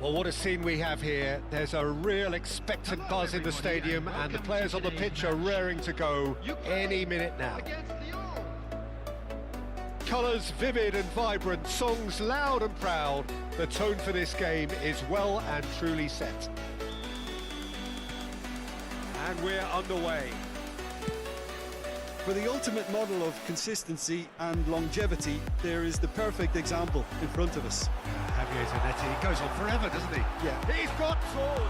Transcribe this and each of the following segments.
Well, what a scene we have here. There's a real expectant buzz in the stadium, and the players on the pitch are raring to go any minute now. Colours vivid and vibrant, songs loud and proud. The tone for this game is well and truly set. And we're underway. For the ultimate model of consistency and longevity, there is the perfect example in front of us. Javier Zanetti, he goes on forever, doesn't he? Yeah. He's got forward.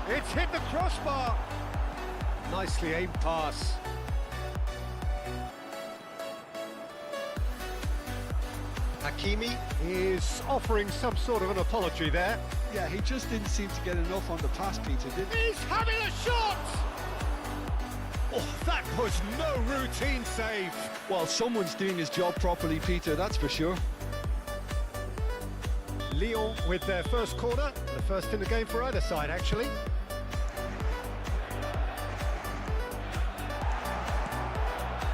It's hit the crossbar. Nicely aimed pass. Hakimi is offering some sort of an apology there. Yeah, he just didn't seem to get enough on the pass, Peter, did he? He's having a shot! Oh, that was no routine save. Well, someone's doing his job properly, Peter, that's for sure. Lyon with their first corner, the first in the game for either side, actually.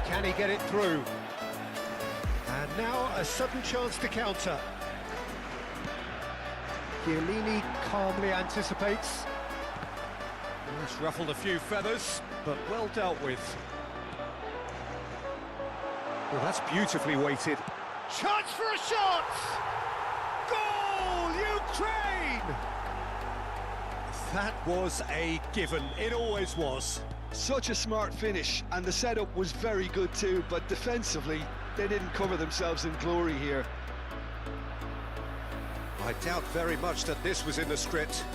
Can he get it through? And now a sudden chance to counter. Chiellini calmly anticipates. It's ruffled a few feathers, but well dealt with. Well, that's beautifully weighted. Chance for a shot! Goal, Ukraine! That was a given, it always was. Such a smart finish, and the setup was very good too, but defensively, they didn't cover themselves in glory here. I doubt very much that this was in the script.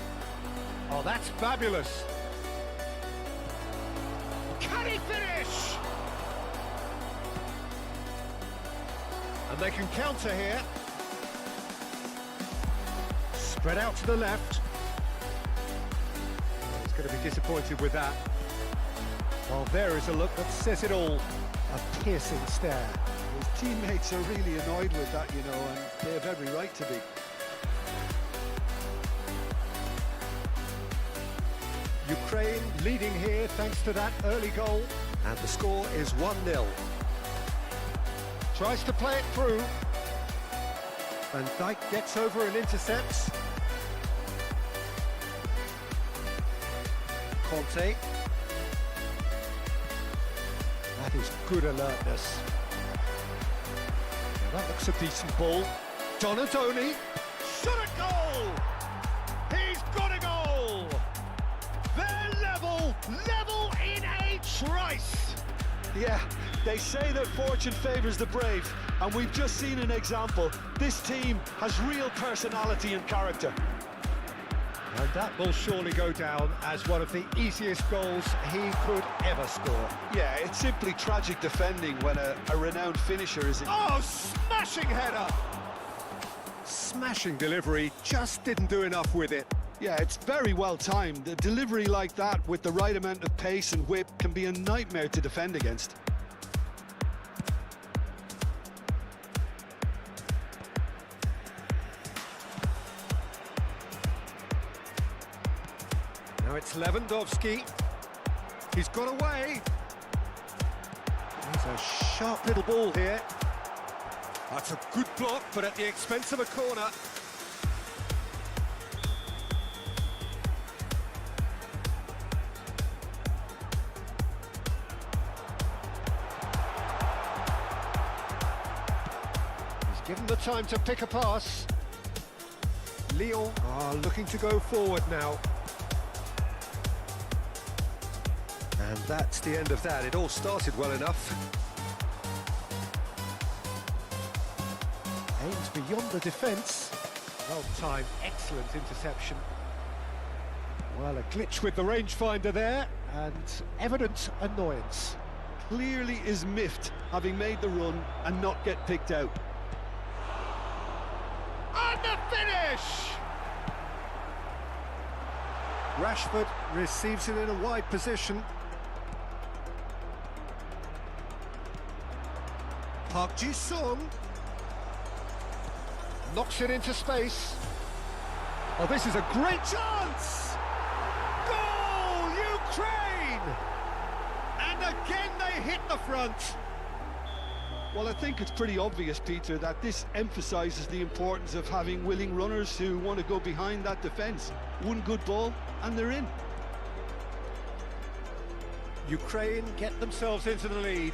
Oh, that's fabulous! Can he finish? And they can counter here. Spread out to the left. He's going to be disappointed with that. Well, there is a look that says it all. A piercing stare. His teammates are really annoyed with that, you know, and they have every right to be. Ukraine leading here thanks to that early goal. And the score is 1-0. Tries to play it through. Van Dijk gets over and intercepts. Conte. That is good alertness. Now that looks a decent ball. Donatoni. Shot a goal! He's got a goal! They're level in a trice! Yeah, they say that fortune favours the brave, and we've just seen an example. This team has real personality and character. And that will surely go down as one of the easiest goals he could ever score. Yeah, it's simply tragic defending when a renowned finisher is... Oh, smashing header! Smashing delivery, just didn't do enough with it. Yeah, it's very well timed. A delivery like that with the right amount of pace and whip can be a nightmare to defend against. Now it's Lewandowski. He's got away. There's a sharp little ball here. That's a good block, but at the expense of a corner. He's given the time to pick a pass. Lyon are looking to go forward now. And that's the end of that. It all started well enough. Aims beyond the defence. Well timed, excellent interception. Well, a glitch with the rangefinder there, and evident annoyance. Clearly is miffed, having made the run and not get picked out. And the finish! Rashford receives it in a wide position. Park Ji-sung knocks it into space. Oh, this is a great chance! Goal, Ukraine! And again they hit the front. Well, I think it's pretty obvious, Peter, that this emphasises the importance of having willing runners who want to go behind that defence. One good ball and they're in. Ukraine get themselves into the lead.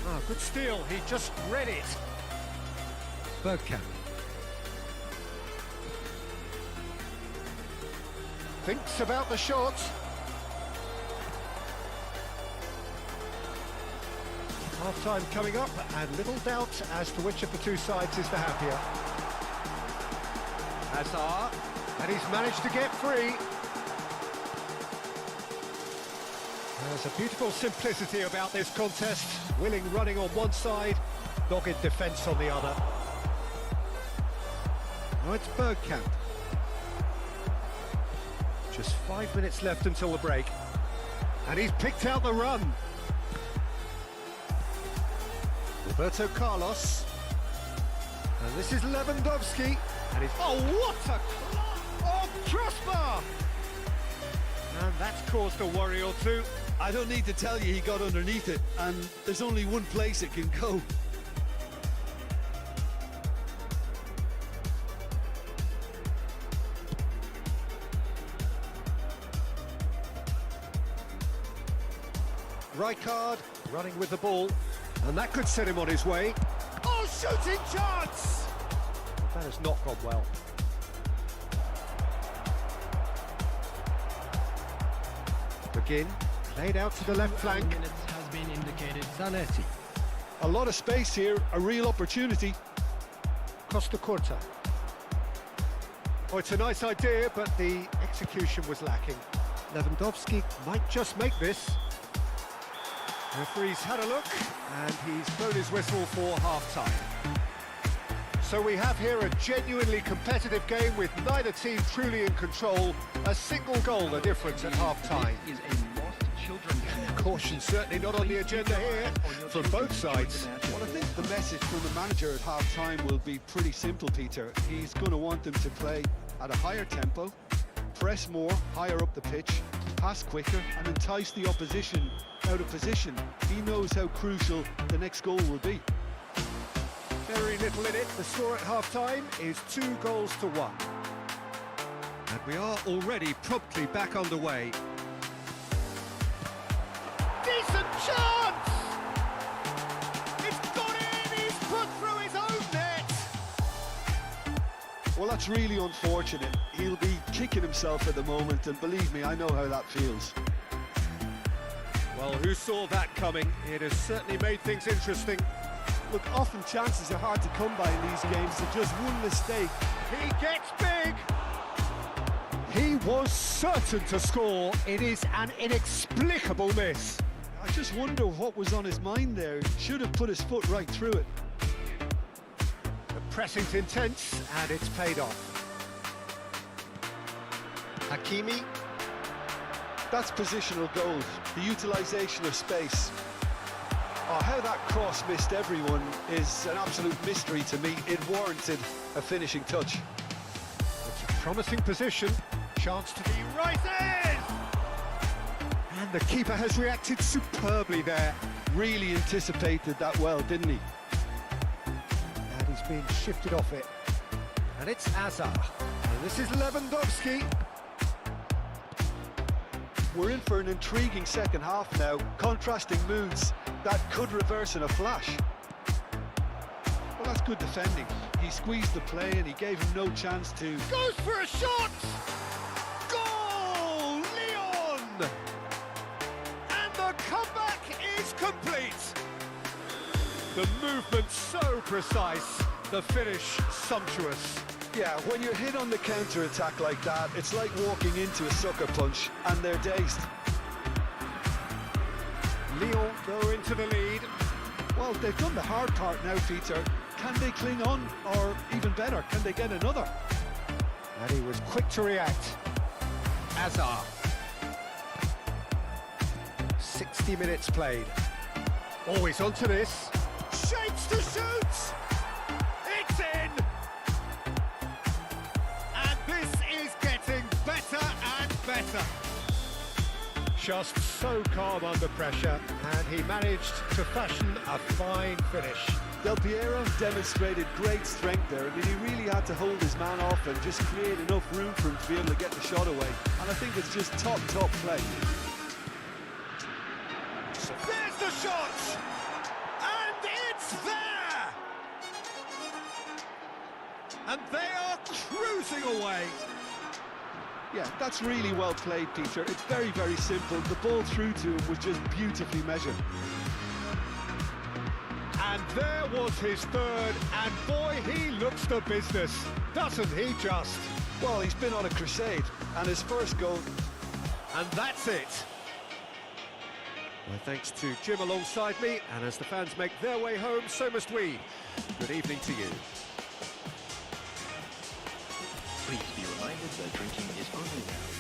Ah, good steal, he just read it. Bergkamp. Thinks about the shot. Half-time coming up, and little doubt as to which of the two sides is the happier. Hazard, and he's managed to get free. There's a beautiful simplicity about this contest. Willing running on one side, dogged defence on the other. Now it's Bergkamp. Just 5 minutes left until the break. And he's picked out the run. Roberto Carlos. And this is Lewandowski. And he's... Oh, what a... Oh, crossbar! And that's caused a worry or two. I don't need to tell you he got underneath it, and there's only one place it can go. Rijkaard running with the ball, and that could set him on his way. Oh, shooting chance! That has not gone well. Begin, played out to the left flank. Minutes has been indicated. Zanetti. A lot of space here, a real opportunity. Costa Curta. Oh, it's a nice idea, but the execution was lacking. Lewandowski might just make this. Referee's had a look, and he's blown his whistle for half-time. So we have here a genuinely competitive game with neither team truly in control. A single goal the difference at half-time. Is a lost children. Caution certainly not on the agenda here from both sides. Well, I think the message from the manager at half-time will be pretty simple, Peter. He's going to want them to play at a higher tempo, press more, higher up the pitch, pass quicker, and entice the opposition out of position. He knows how crucial the next goal will be. Very little in it. The score at half-time is 2-1. And we are already promptly back underway. Decent chance! It's gone in! He's put through his own net! Well, that's really unfortunate. He'll be kicking himself at the moment, and believe me, I know how that feels. Well, who saw that coming? It has certainly made things interesting. Look, often chances are hard to come by in these games, so just one mistake. He gets big! He was certain to score. It is an inexplicable miss. I just wonder what was on his mind there. Should have put his foot right through it. The pressing's intense, and it's paid off. Hakimi. That's positional goal, the utilisation of space. Oh, how that cross missed everyone is an absolute mystery to me. It warranted a finishing touch. It's a promising position. Chance to be right in! And the keeper has reacted superbly there. Really anticipated that well, didn't he? And he's being shifted off it. And it's Hazard. And this is Lewandowski. We're in for an intriguing second half now. Contrasting moods that could reverse in a flash. Well, that's good defending. He squeezed the play and he gave him no chance to... Goes for a shot! Goal! Leon! And the comeback is complete! The movement so precise, the finish sumptuous. Yeah, when you're hit on the counter-attack like that, it's like walking into a sucker punch and they're dazed. Lyon go into the lead. Well, they've done the hard part now, Peter. Can they cling on? Or even better, can they get another? And he was quick to react. Hazard. 60 minutes played. Always onto this. Shapes to shoot! It's in! And this is getting better and better. just so calm under pressure, and he managed to fashion a fine finish. Del Piero demonstrated great strength there. I mean, he really had to hold his man off and just create enough room for him to be able to get the shot away. And I think it's just top play. There's the shot! And it's there! And they are cruising away. Yeah, that's really well played, Peter. It's very, very simple. The ball through to him was just beautifully measured. And there was his third, and boy, he looks the business, doesn't he just? Well, he's been on a crusade, and his first goal. And that's it. Well, thanks to Jim alongside me, and as the fans make their way home, so must we. Good evening to you. Please be reminded that drinking is only allowed.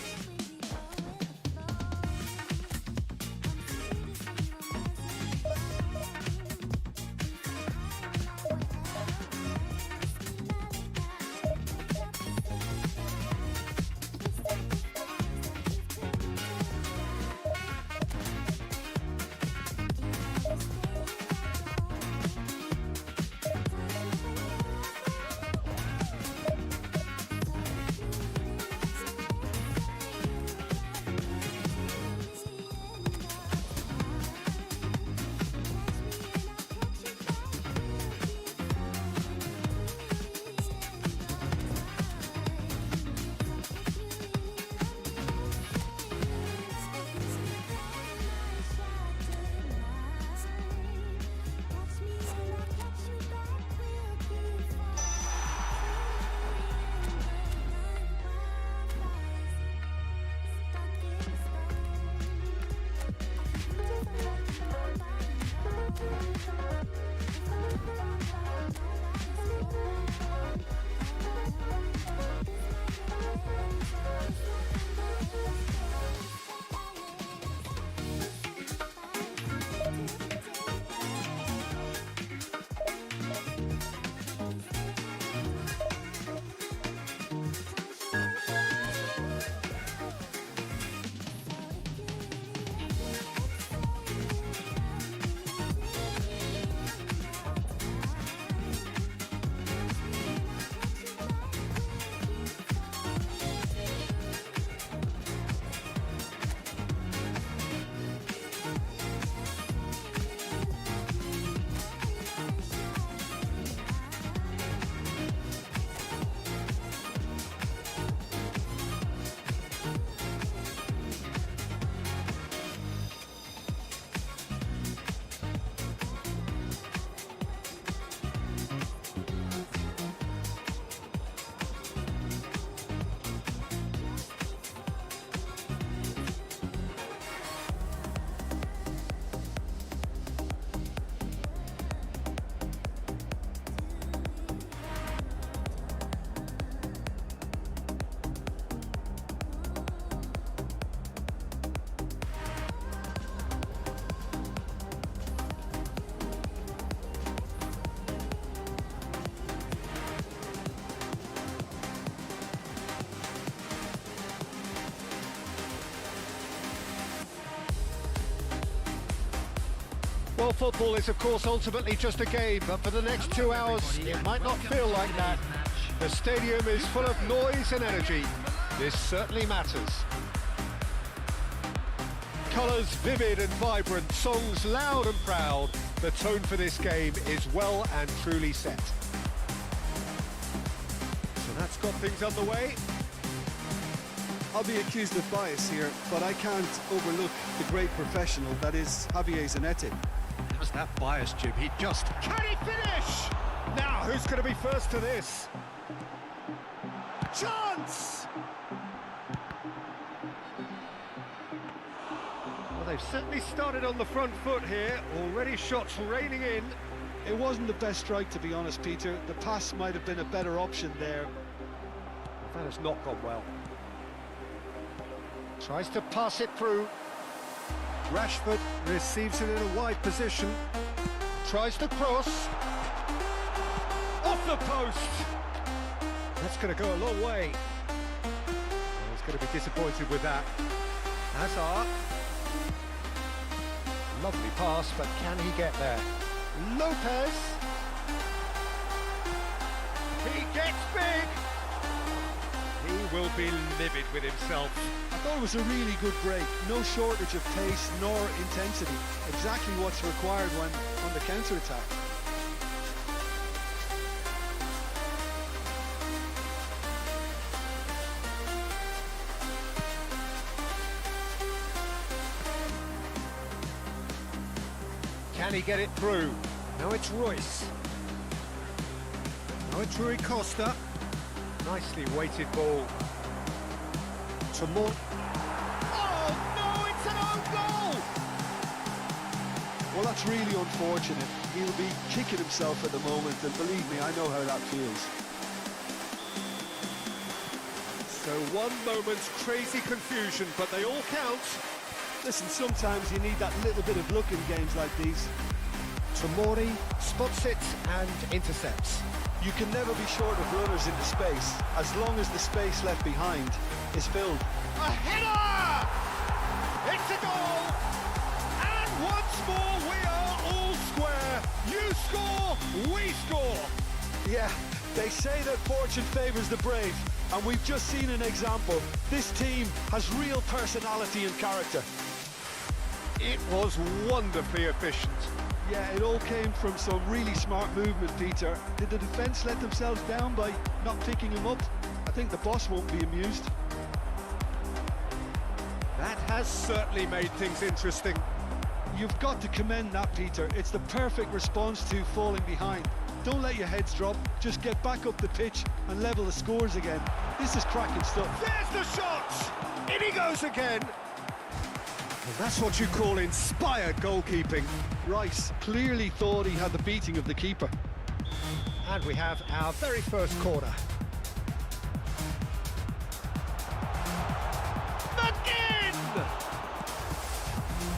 Well, football is, of course, ultimately just a game, but for the next 2 hours, it might not feel like that. The stadium is full of noise and energy. This certainly matters. Colours vivid and vibrant, songs loud and proud. The tone for this game is well and truly set. So that's got things underway. I'll be accused of bias here, but I can't overlook the great professional that is Javier Zanetti. How's that bias, Jim? He just... Can he finish? Now, who's going to be first to this? Chance! Well, they've certainly started on the front foot here. Already shots raining in. It wasn't the best strike, to be honest, Peter. The pass might have been a better option there. That has not gone well. Tries to pass it through. Rashford receives it in a wide position. Tries to cross. Off the post. That's going to go a long way. He's going to be disappointed with that. Hazard. Lovely pass, but can he get there? Lopez. He gets big. He will be livid with himself. I thought it was a really good break. No shortage of pace nor intensity. Exactly what's required when on the counter-attack. Can he get it through? No, it's Royce. No, it's Rui Costa. Nicely weighted ball. Tomorrow. Oh no, it's an own goal! Well, that's really unfortunate. He'll be kicking himself at the moment, and believe me, I know how that feels. So one moment's crazy confusion, but they all count. Listen, sometimes you need that little bit of luck in games like these. Tomori spots it and intercepts. You can never be short of runners into space, as long as the space left behind is filled. A header! It's a goal! And once more we are all square. You score, we score. Yeah, they say that fortune favours the brave, and we've just seen an example. This team has real personality and character. It was wonderfully efficient. Yeah, it all came from some really smart movement, Peter. Did the defence let themselves down by not picking him up? I think the boss won't be amused. That has certainly made things interesting. You've got to commend that, Peter. It's the perfect response to falling behind. Don't let your heads drop. Just get back up the pitch and level the scores again. This is cracking stuff. There's the shot! In he goes again! Well, that's what you call inspired goalkeeping. Rice clearly thought he had the beating of the keeper. And we have our very first corner. Again!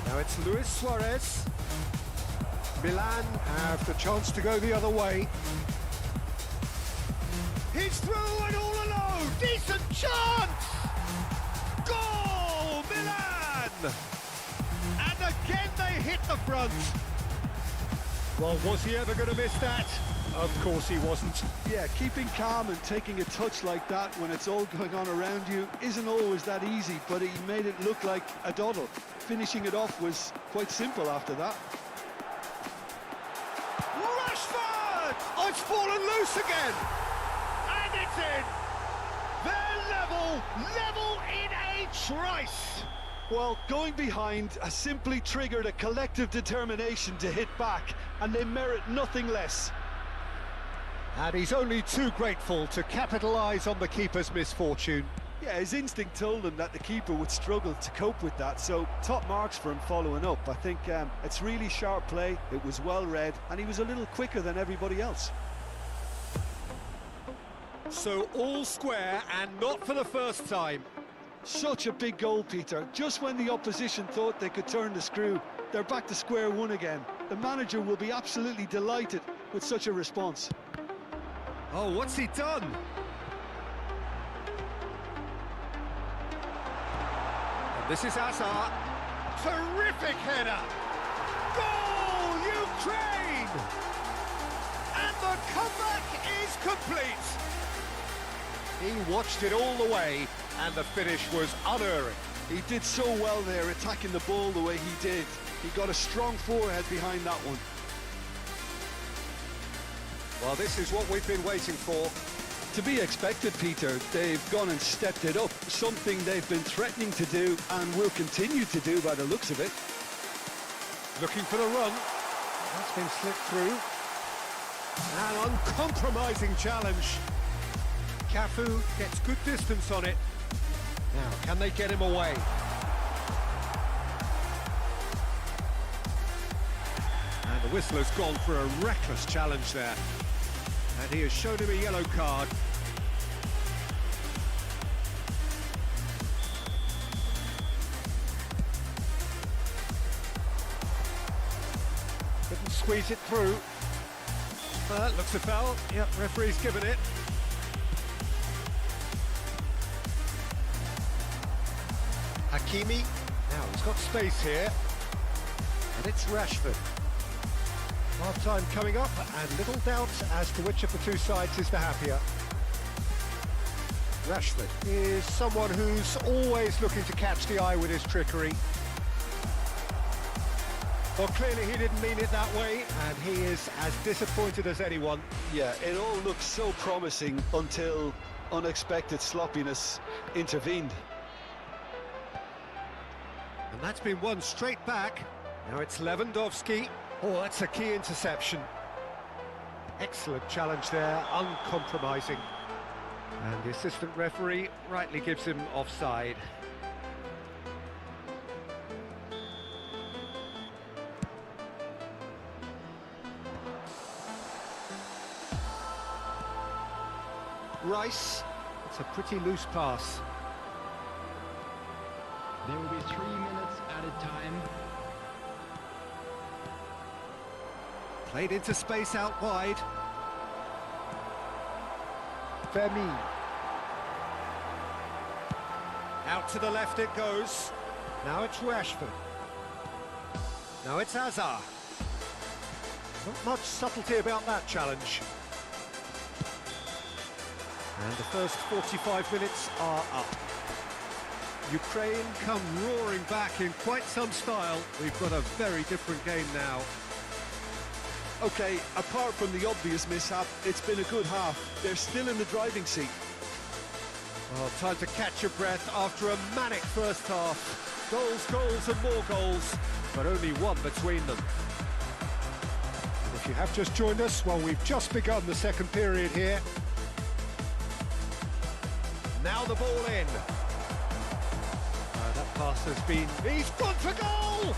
Now it's Luis Suarez. Milan have the chance to go the other way. He's through and all alone! Decent chance! Goal! Milan! And again they hit the front. Well, was he ever going to miss that? Of course he wasn't. Yeah, keeping calm and taking a touch like that when it's all going on around you isn't always that easy, but he made it look like a doddle. Finishing it off was quite simple after that. Rashford! Oh, it's fallen loose again! And it's in! They're level in a trice! Well, going behind has simply triggered a collective determination to hit back, and they merit nothing less. And he's only too grateful to capitalise on the keeper's misfortune. Yeah, his instinct told him that the keeper would struggle to cope with that, so top marks for him following up. I think it's really sharp play, it was well read, and he was a little quicker than everybody else. So all square, and not for the first time. Such a big goal, Peter. Just when the opposition thought they could turn the screw, they're back to square one again. The manager will be absolutely delighted with such a response. Oh, what's he done? And this is Hazard. Terrific header. Goal, Ukraine! And the comeback is complete. He watched it all the way, and the finish was unerring. He did so well there, attacking the ball the way he did. He got a strong forehead behind that one. Well, this is what we've been waiting for. To be expected, Peter. They've gone and stepped it up, something they've been threatening to do and will continue to do by the looks of it. Looking for the run. That's been slipped through. An uncompromising challenge. Cafu gets good distance on it. Now, can they get him away? And the whistler's gone for a reckless challenge there. And he has shown him a yellow card. Couldn't squeeze it through. Looks a foul. Yep, referee's given it. Hakimi, Now he's got space here, and it's Rashford. Half-time coming up, and little doubt as to which of the two sides is the happier. Rashford is someone who's always looking to catch the eye with his trickery. Well, clearly he didn't mean it that way, and he is as disappointed as anyone. Yeah, it all looked so promising until unexpected sloppiness intervened. And that's been won straight back. Now it's Lewandowski. Oh, that's a key interception. Excellent challenge there, uncompromising. And the assistant referee rightly gives him offside. Rice, it's a pretty loose pass. There will be 3 minutes added time. Played into space out wide. Fermin. Out to the left it goes. Now it's Rashford. Now it's Hazard. Not much subtlety about that challenge. And the first 45 minutes are up. Ukraine come roaring back in quite some style. We've got a very different game now. Okay, apart from the obvious mishap, it's been a good half. They're still in the driving seat. Well, time to catch your breath after a manic first half. Goals, goals and more goals, but only one between them. And if you have just joined us, well, we've just begun the second period here. Now the ball in. That pass has been... He's gone for goal!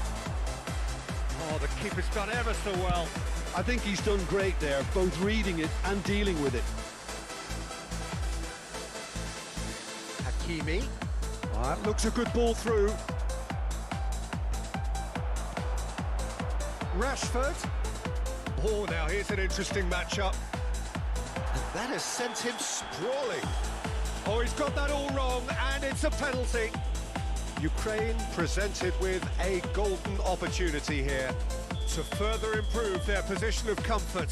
Oh, the keeper's done ever so well. I think he's done great there, both reading it and dealing with it. Hakimi. Oh, that looks a good ball through. Rashford. Oh, now here's an interesting matchup. And that has sent him sprawling. Oh, he's got that all wrong, and it's a penalty. Ukraine presented with a golden opportunity here to further improve their position of comfort.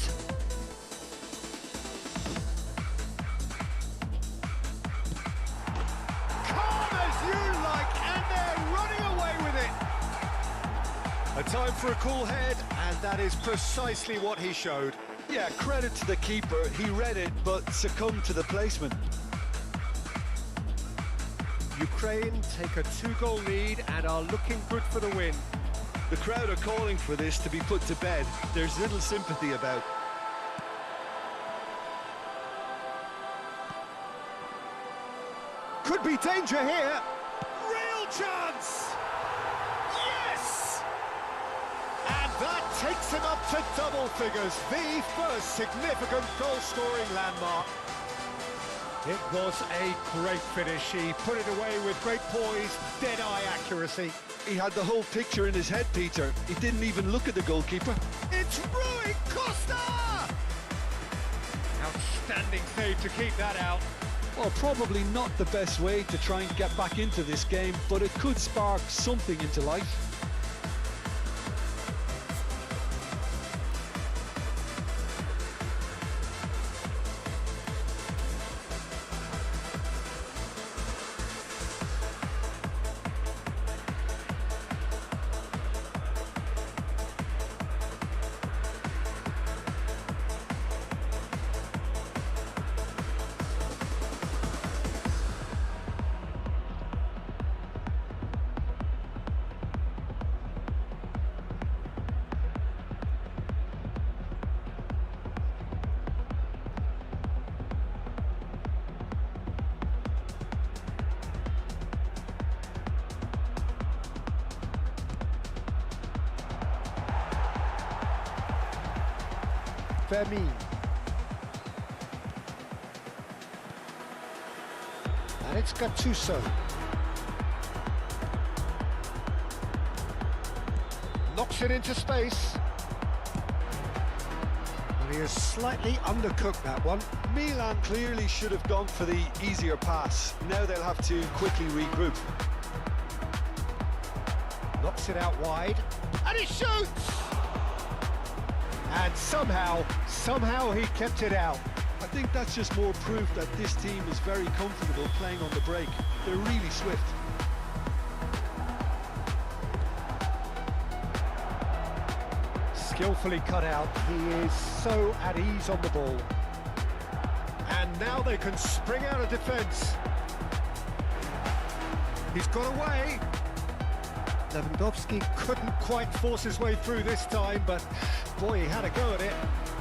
Calm as you like, and they're running away with it. A time for a cool head, and that is precisely what he showed. Yeah, credit to the keeper. He read it, but succumbed to the placement. Ukraine take a 2-goal lead and are looking good for the win. The crowd are calling for this to be put to bed. There's little sympathy about. Could be danger here. Real chance! Yes! And that takes him up to double figures. The first significant goal-scoring landmark. It was a great finish. He put it away with great poise, dead-eye accuracy. He had the whole picture in his head, Peter. He didn't even look at the goalkeeper. It's Rui Costa! Outstanding save to keep that out. Well, probably not the best way to try and get back into this game, but it could spark something into life. Fermin. And it's Gattuso. Knocks it into space. And he has slightly undercooked that one. Milan clearly should have gone for the easier pass. Now they'll have to quickly regroup. Knocks it out wide, and he shoots! And somehow he kept it out. I think that's just more proof that this team is very comfortable playing on the break. They're really swift. Skillfully cut out. He is so at ease on the ball. And now they can spring out of defence. He's got away. Lewandowski couldn't quite force his way through this time, but boy, he had a go at it.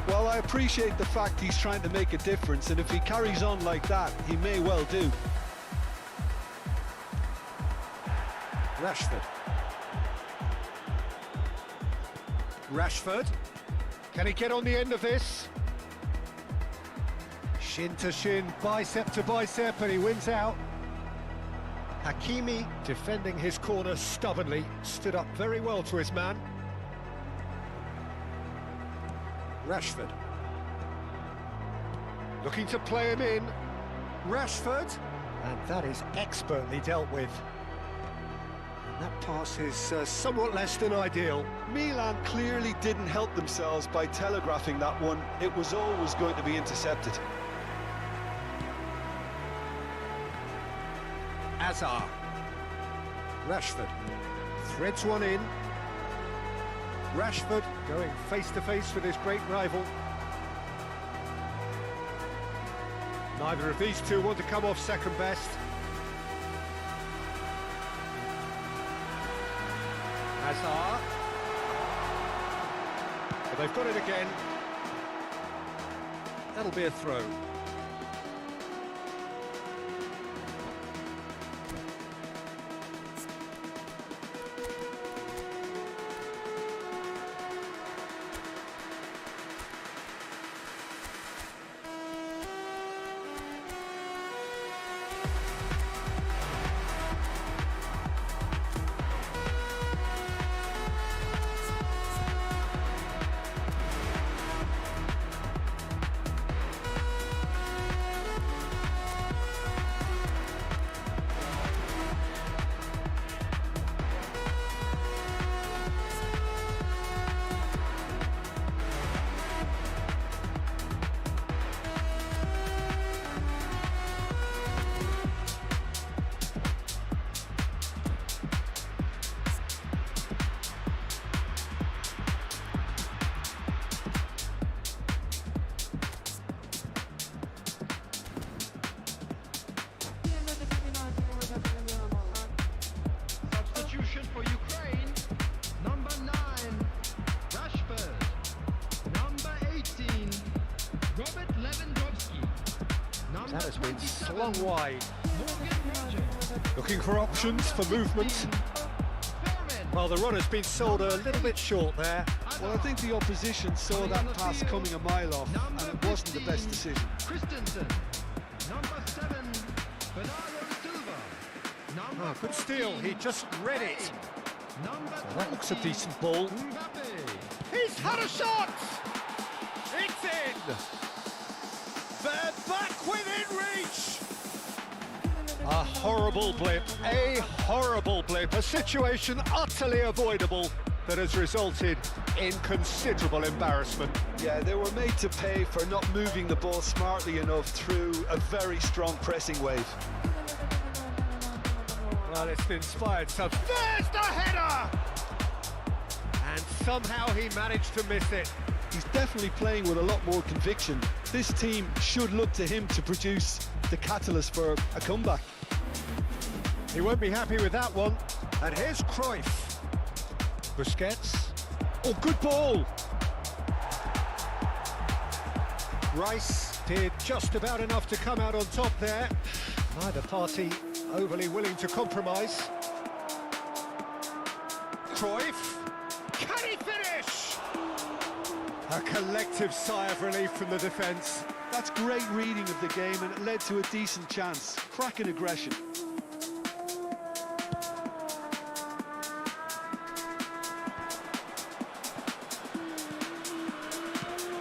Well, I appreciate the fact he's trying to make a difference, and if he carries on like that, he may well do. Rashford. Can he get on the end of this? Shin to shin, bicep to bicep, and he wins out. Hakimi, defending his corner stubbornly, stood up very well to his man. Rashford. Looking to play him in. Rashford. And that is expertly dealt with. And that pass is somewhat less than ideal. Milan clearly didn't help themselves by telegraphing that one. It was always going to be intercepted. Azar. Rashford threads one in. Rashford going face-to-face with his great rival. Neither of these two want to come off second best. Azar. But they've got it again. That'll be a throw. For Ukraine, number 9, Rashford. Number 18, Robert Lewandowski. Number That has been 27, slung wide. Morgan Rogers. Looking for options for movement. Foreman. Well, the run has been sold a little bit short there. Well, I think the opposition saw that pass coming a mile off, and it wasn't the best decision. Christensen. Number 7, Bernardo Silva. Number Oh, good steal. 14, He just read it. Number Well, that looks a 20, decent ball. Mbappe. He's had a shot! It's in! They're back within reach! A horrible blip, a situation utterly avoidable that has resulted in considerable embarrassment. Yeah, they were made to pay for not moving the ball smartly enough through a very strong pressing wave. Well, it's inspired some. There's the header! And somehow he managed to miss it. He's definitely playing with a lot more conviction. This team should look to him to produce the catalyst for a comeback. He won't be happy with that one. And here's Cruyff. Busquets. Oh, good ball! Rice did just about enough to come out on top there. Neither party overly willing to compromise. Cruyff. Can he finish? A collective sigh of relief from the defence. That's great reading of the game, and it led to a decent chance. Cracking aggression.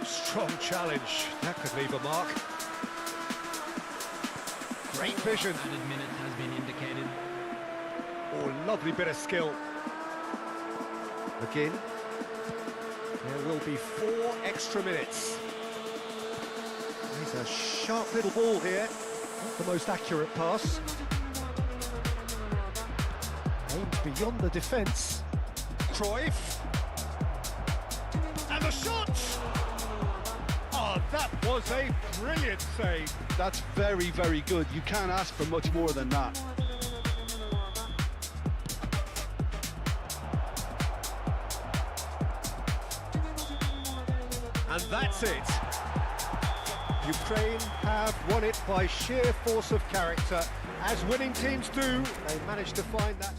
Strong challenge. That could leave a mark. Great vision. Added minute has been indicated. Oh, lovely bit of skill. McGinn. There will be 4 extra minutes. He's a sharp little ball here. Not the most accurate pass. Aimed beyond the defence. Cruyff. And the shot! Oh, that was a brilliant save. That's very, very good. You can't ask for much more than that. And that's it. Ukraine have won it by sheer force of character. As winning teams do, they managed to find that.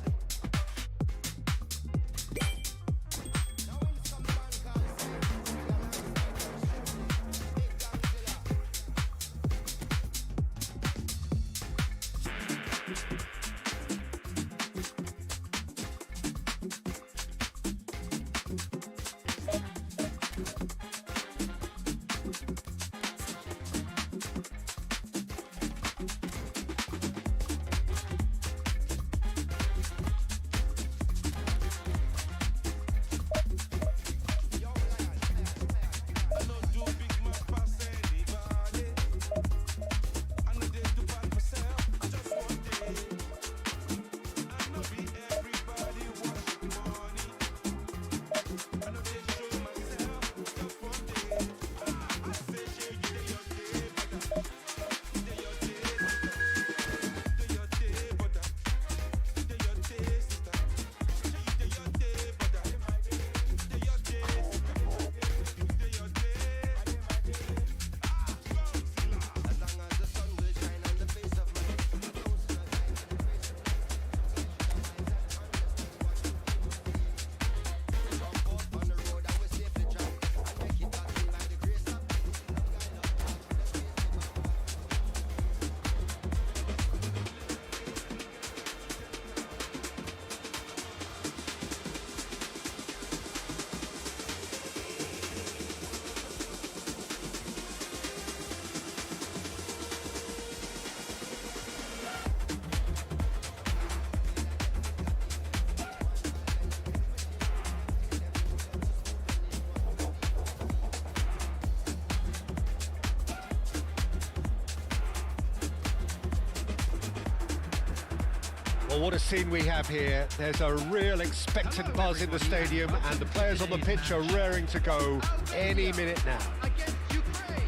Well, what a scene we have here. There's a real expectant buzz in the stadium and the players on the pitch are raring to go any minute now. Against Ukraine.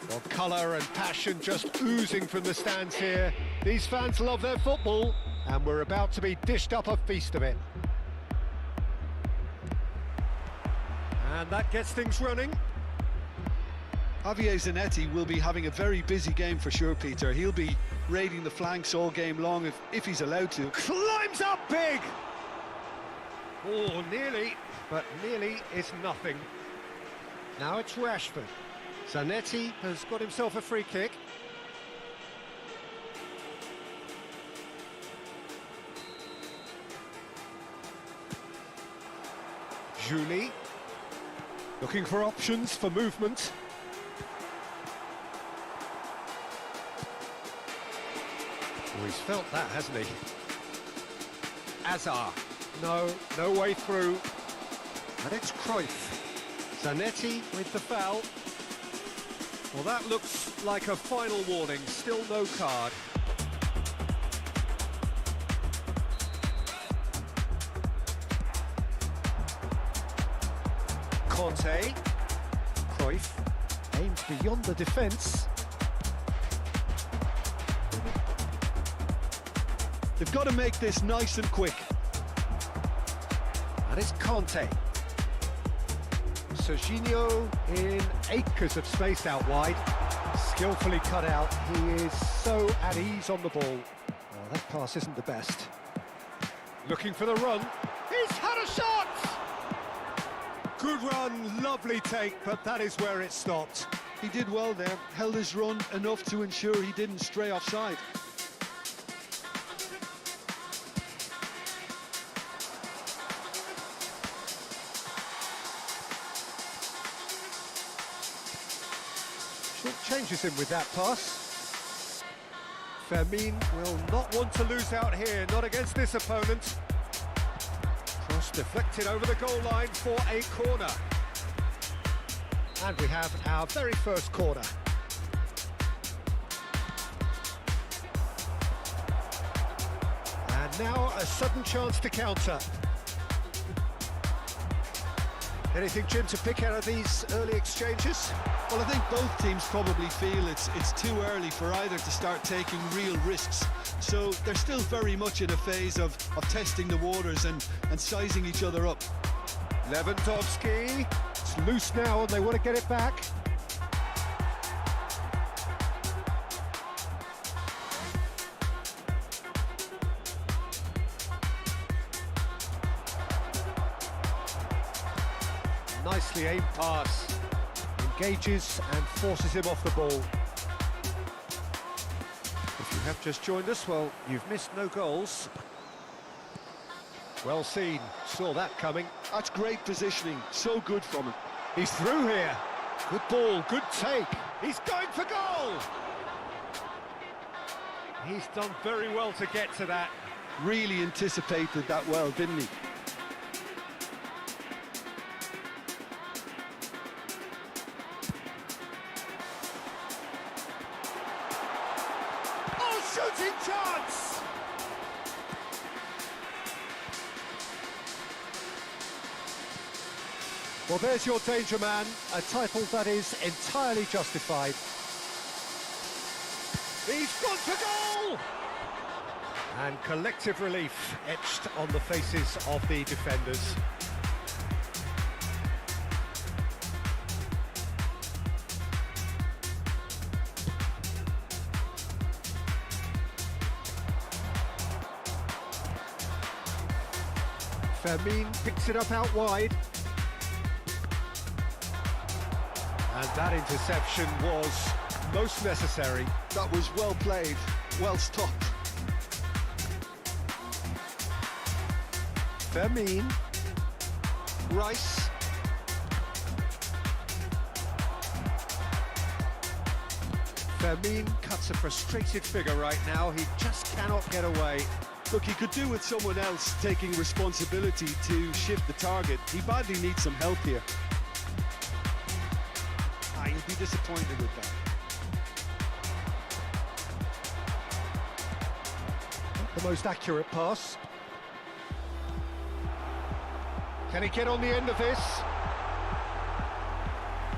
Well, colour and passion just oozing from the stands here. These fans love their football and we're about to be dished up a feast of it. And that gets things running. Javier Zanetti will be having a very busy game for sure, Peter. He'll be raiding the flanks all game long if he's allowed to. Climbs up big! Oh, nearly, but nearly is nothing. Now it's Rashford. Zanetti has got himself a free kick. Julie, looking for options for movement. Oh, he's felt that, hasn't he? Azar. No way through. And it's Cruyff. Zanetti with the foul. Well, that looks like a final warning. Still no card. Conte. Cruyff aims beyond the defence. They've got to make this nice and quick. And it's Conte. Serginho in acres of space out wide. Skillfully cut out. He is so at ease on the ball. Oh, that pass isn't the best. Looking for the run. He's had a shot! Good run, lovely take, but that is where it stopped. He did well there, held his run enough to ensure he didn't stray offside. Changes him with that pass. Fermin will not want to lose out here, not against this opponent. Cross cross deflected over the goal line for a corner. And we have our very first corner. And now a sudden chance to counter. Anything, Jim, to pick out of these early exchanges? Well, I think both teams probably feel it's too early for either to start taking real risks. So they're still very much in a phase of testing the waters and sizing each other up. Lewandowski, it's loose now and they want to get it back. Nicely aimed pass, engages and forces him off the ball. If you have just joined us, well, you've missed no goals. Well seen, saw that coming. That's great positioning, so good from him. He's through here. Good ball, good take. He's going for goal! He's done very well to get to that. Really anticipated that well, didn't he? Shooting chance! Well, there's your danger man, a title that is entirely justified. He's gone for goal! And collective relief etched on the faces of the defenders. Fermin picks it up out wide. And that interception was most necessary. That was well played, well stopped. Fermin. Rice. Fermin cuts a frustrated figure right now. He just cannot get away. Look, he could do with someone else taking responsibility to shift the target. He badly needs some help here. He'll be disappointed with that. Not the most accurate pass. Can he get on the end of this?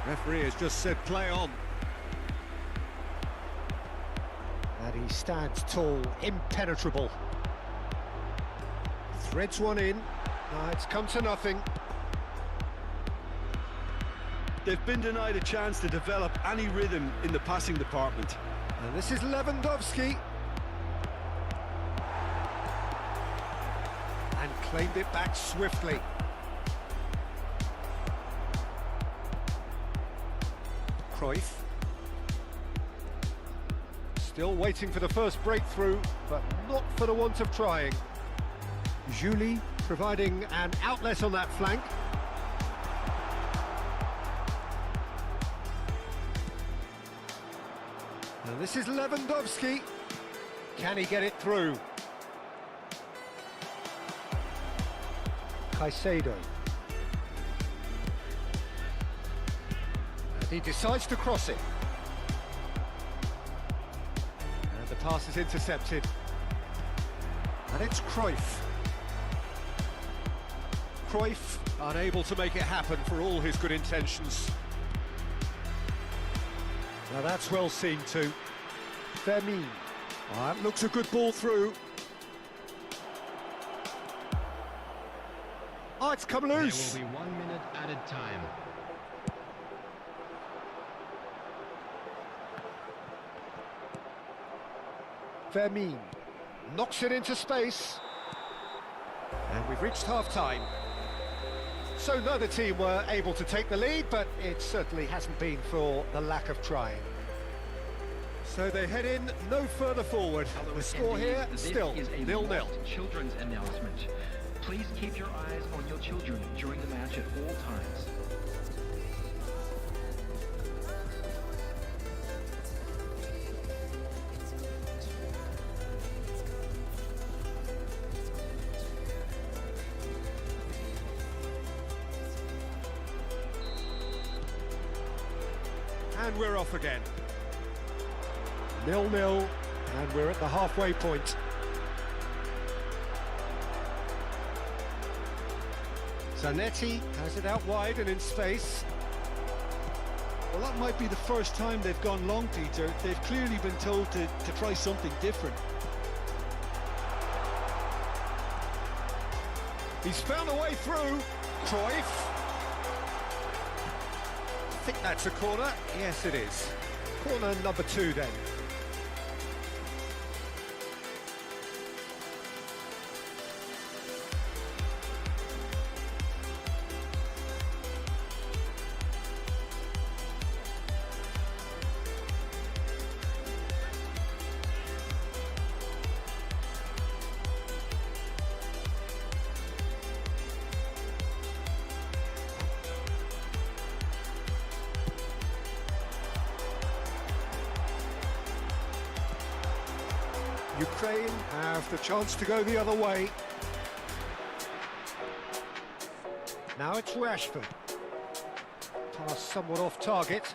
Referee has just said play on. And he stands tall, impenetrable. Threads one in. It's come to nothing. They've been denied a chance to develop any rhythm in the passing department. And this is Lewandowski. And claimed it back swiftly. Cruyff. Still waiting for the first breakthrough, but not for the want of trying. Julie providing an outlet on that flank. And this is Lewandowski. Can he get it through? Caicedo. And he decides to cross it. And the pass is intercepted. And it's Cruyff. Cruyff unable to make it happen for all his good intentions. Now that's well seen too. Fermin. Oh, that looks a good ball through. Oh, it's come loose. There will be 1 minute added time. Fermin knocks it into space. And we've reached half-time. So neither team were able to take the lead, but it certainly hasn't been for the lack of trying. So they head in no further forward. The score here still 0-0. Children's announcement. Please keep your eyes on your children during the match at all times. And we're off again. 0-0, and we're at the halfway point. Zanetti has it out wide and in space. Well, that might be the first time they've gone long, Peter. They've clearly been told to try something different. He's found a way through. Cruyff. I think that's a corner. Yes, it is. Corner number 2 then. Ukraine have the chance to go the other way. Now it's Rashford. Pass somewhat off target.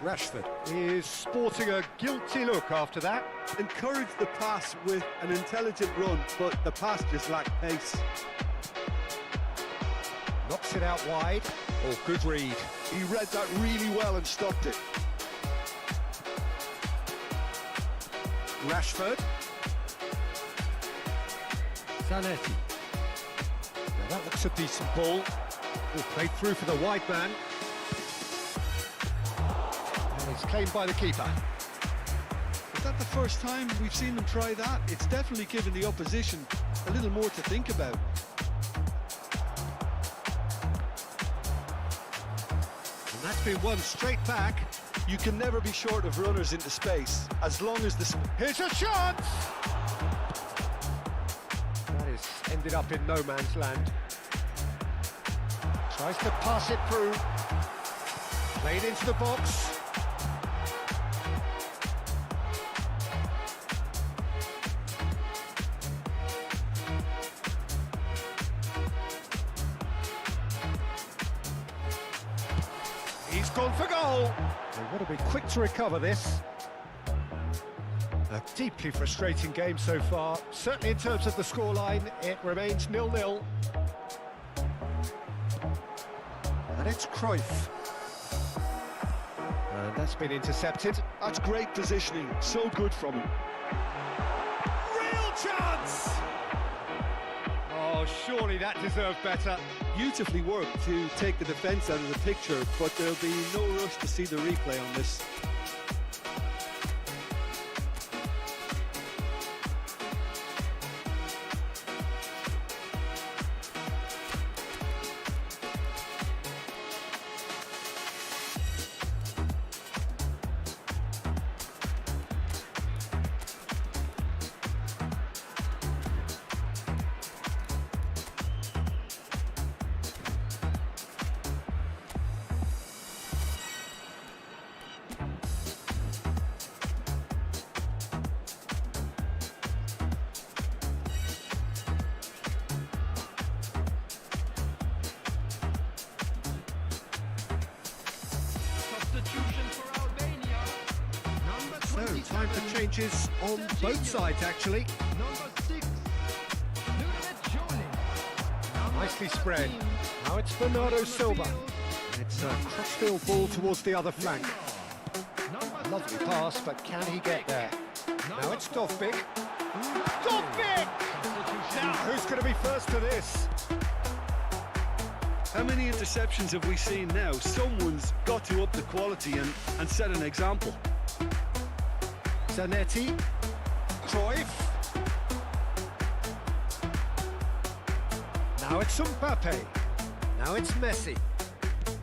Rashford is sporting a guilty look after that. Encourage the pass with an intelligent run, but the pass just lacked pace. Knocks it out wide. Oh, good read. He read that really well and stopped it. Rashford. Zanetti. Now that looks a decent ball. Oh, played through for the wide man. And it's claimed by the keeper. Is that the first time we've seen them try that? It's definitely given the opposition a little more to think about. And that's been won straight back. You can never be short of runners into space, as long as the... Here's a shot! That is ended up in no man's land. Tries to pass it through. Played into the box. He's gone for goal. They've got to be quick to recover this. A deeply frustrating game so far. Certainly in terms of the scoreline, it remains 0-0. And it's Cruyff. And that's been intercepted. That's great positioning, so good from him. Real chance! Oh, surely that deserved better. Beautifully worked to take the defence out of the picture, but there'll be no rush to see the replay on this. So, time for changes on both sides, actually. Nicely spread. Now it's Bernardo Silva. It's a crossfield ball towards the other flank. Lovely pass, but can he get there? Now it's Dovbik. Dovbik! Now, who's going to be first to this? How many interceptions have we seen now? Someone's got to up the quality and set an example. Zanetti. Cruyff. Now it's Mbappe. Now it's Messi.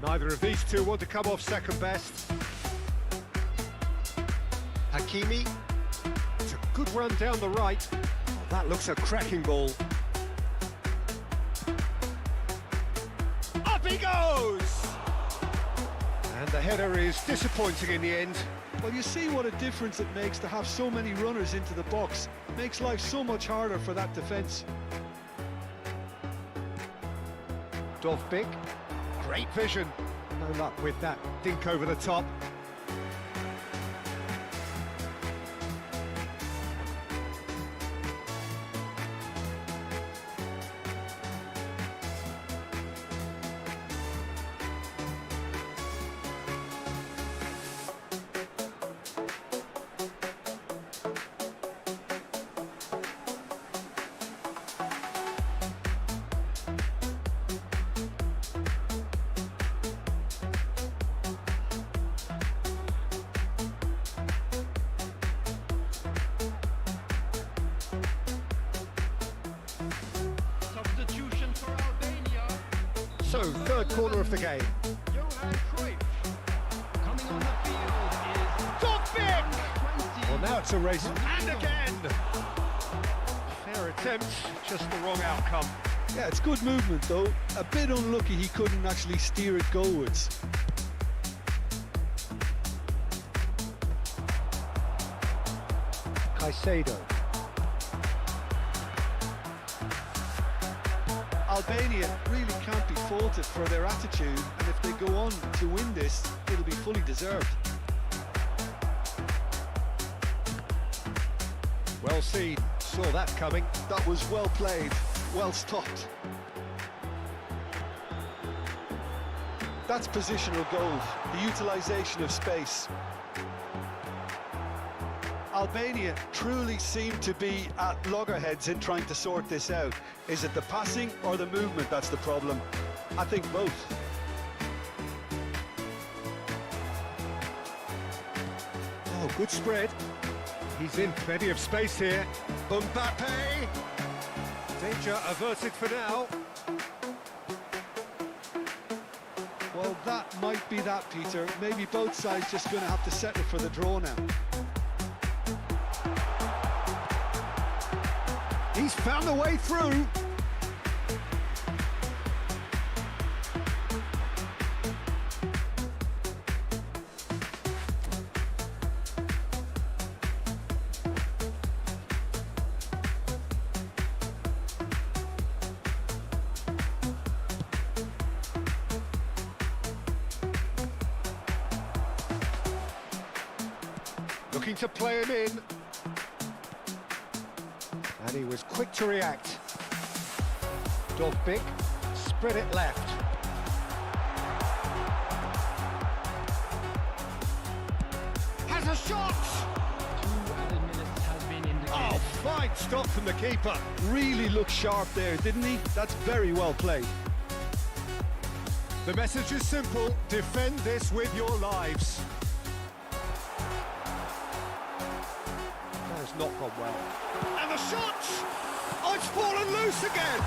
Neither of these two want to come off second best. Hakimi. It's a good run down the right. Oh, that looks a cracking ball. Up he goes! And the header is disappointing in the end. Well, you see what a difference it makes to have so many runners into the box. Makes life so much harder for that defence. Dovbik. Great vision. No luck with that dink over the top. Substitution for Albania. So, third corner of the game. Johan Cruyff. Coming on the field is Topic! 20. Well, now it's a race, and again! Fair attempt, just the wrong outcome. Yeah, it's good movement though. A bit unlucky he couldn't actually steer it goalwards. Caicedo. Albania really can't be faulted for their attitude, and if they go on to win this, it'll be fully deserved. Well seen, saw that coming. That was well played, well stopped. That's positional goal, the utilisation of space. Albania truly seem to be at loggerheads in trying to sort this out. Is it the passing or the movement that's the problem? I think both. Oh, good spread. He's in plenty of space here. Mbappe! Danger averted for now. Well, that might be that, Peter. Maybe both sides just going to have to settle for the draw now. He's found a way through. Looking to play him in. And he was quick to react. Dovbik spread it left. Has a shot! 2 added minutes has been indicated. Oh, fine stop from the keeper. Really looked sharp there, didn't he? That's very well played. The message is simple: defend this with your lives. That has not gone well. And the shot! Oh, it's fallen loose again!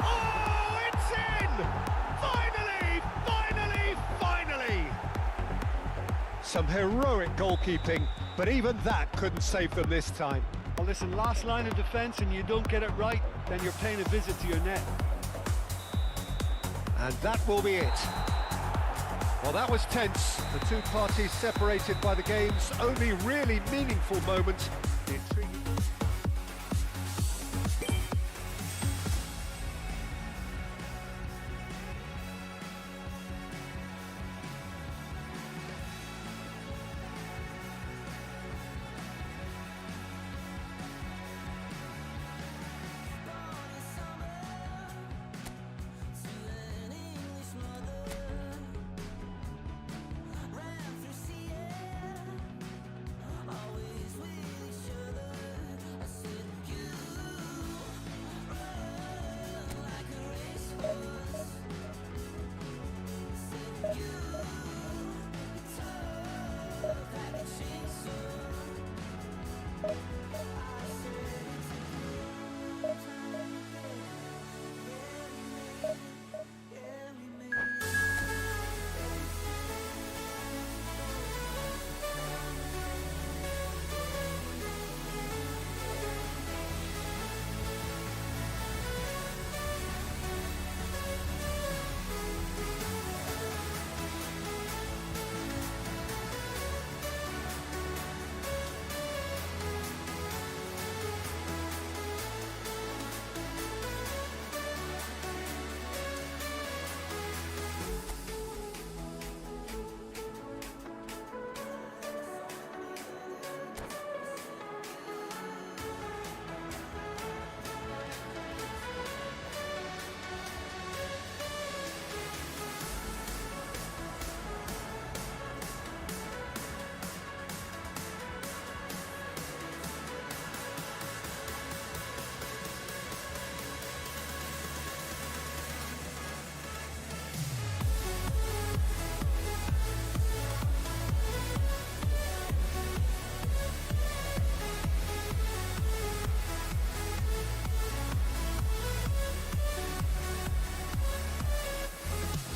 Oh, it's in! Finally! Finally! Finally! Some heroic goalkeeping, but even that couldn't save them this time. Well, listen, last line of defence and you don't get it right, then you're paying a visit to your net. And that will be it. Well, that was tense. The two parties separated by the game's only really meaningful moment. Intriguing.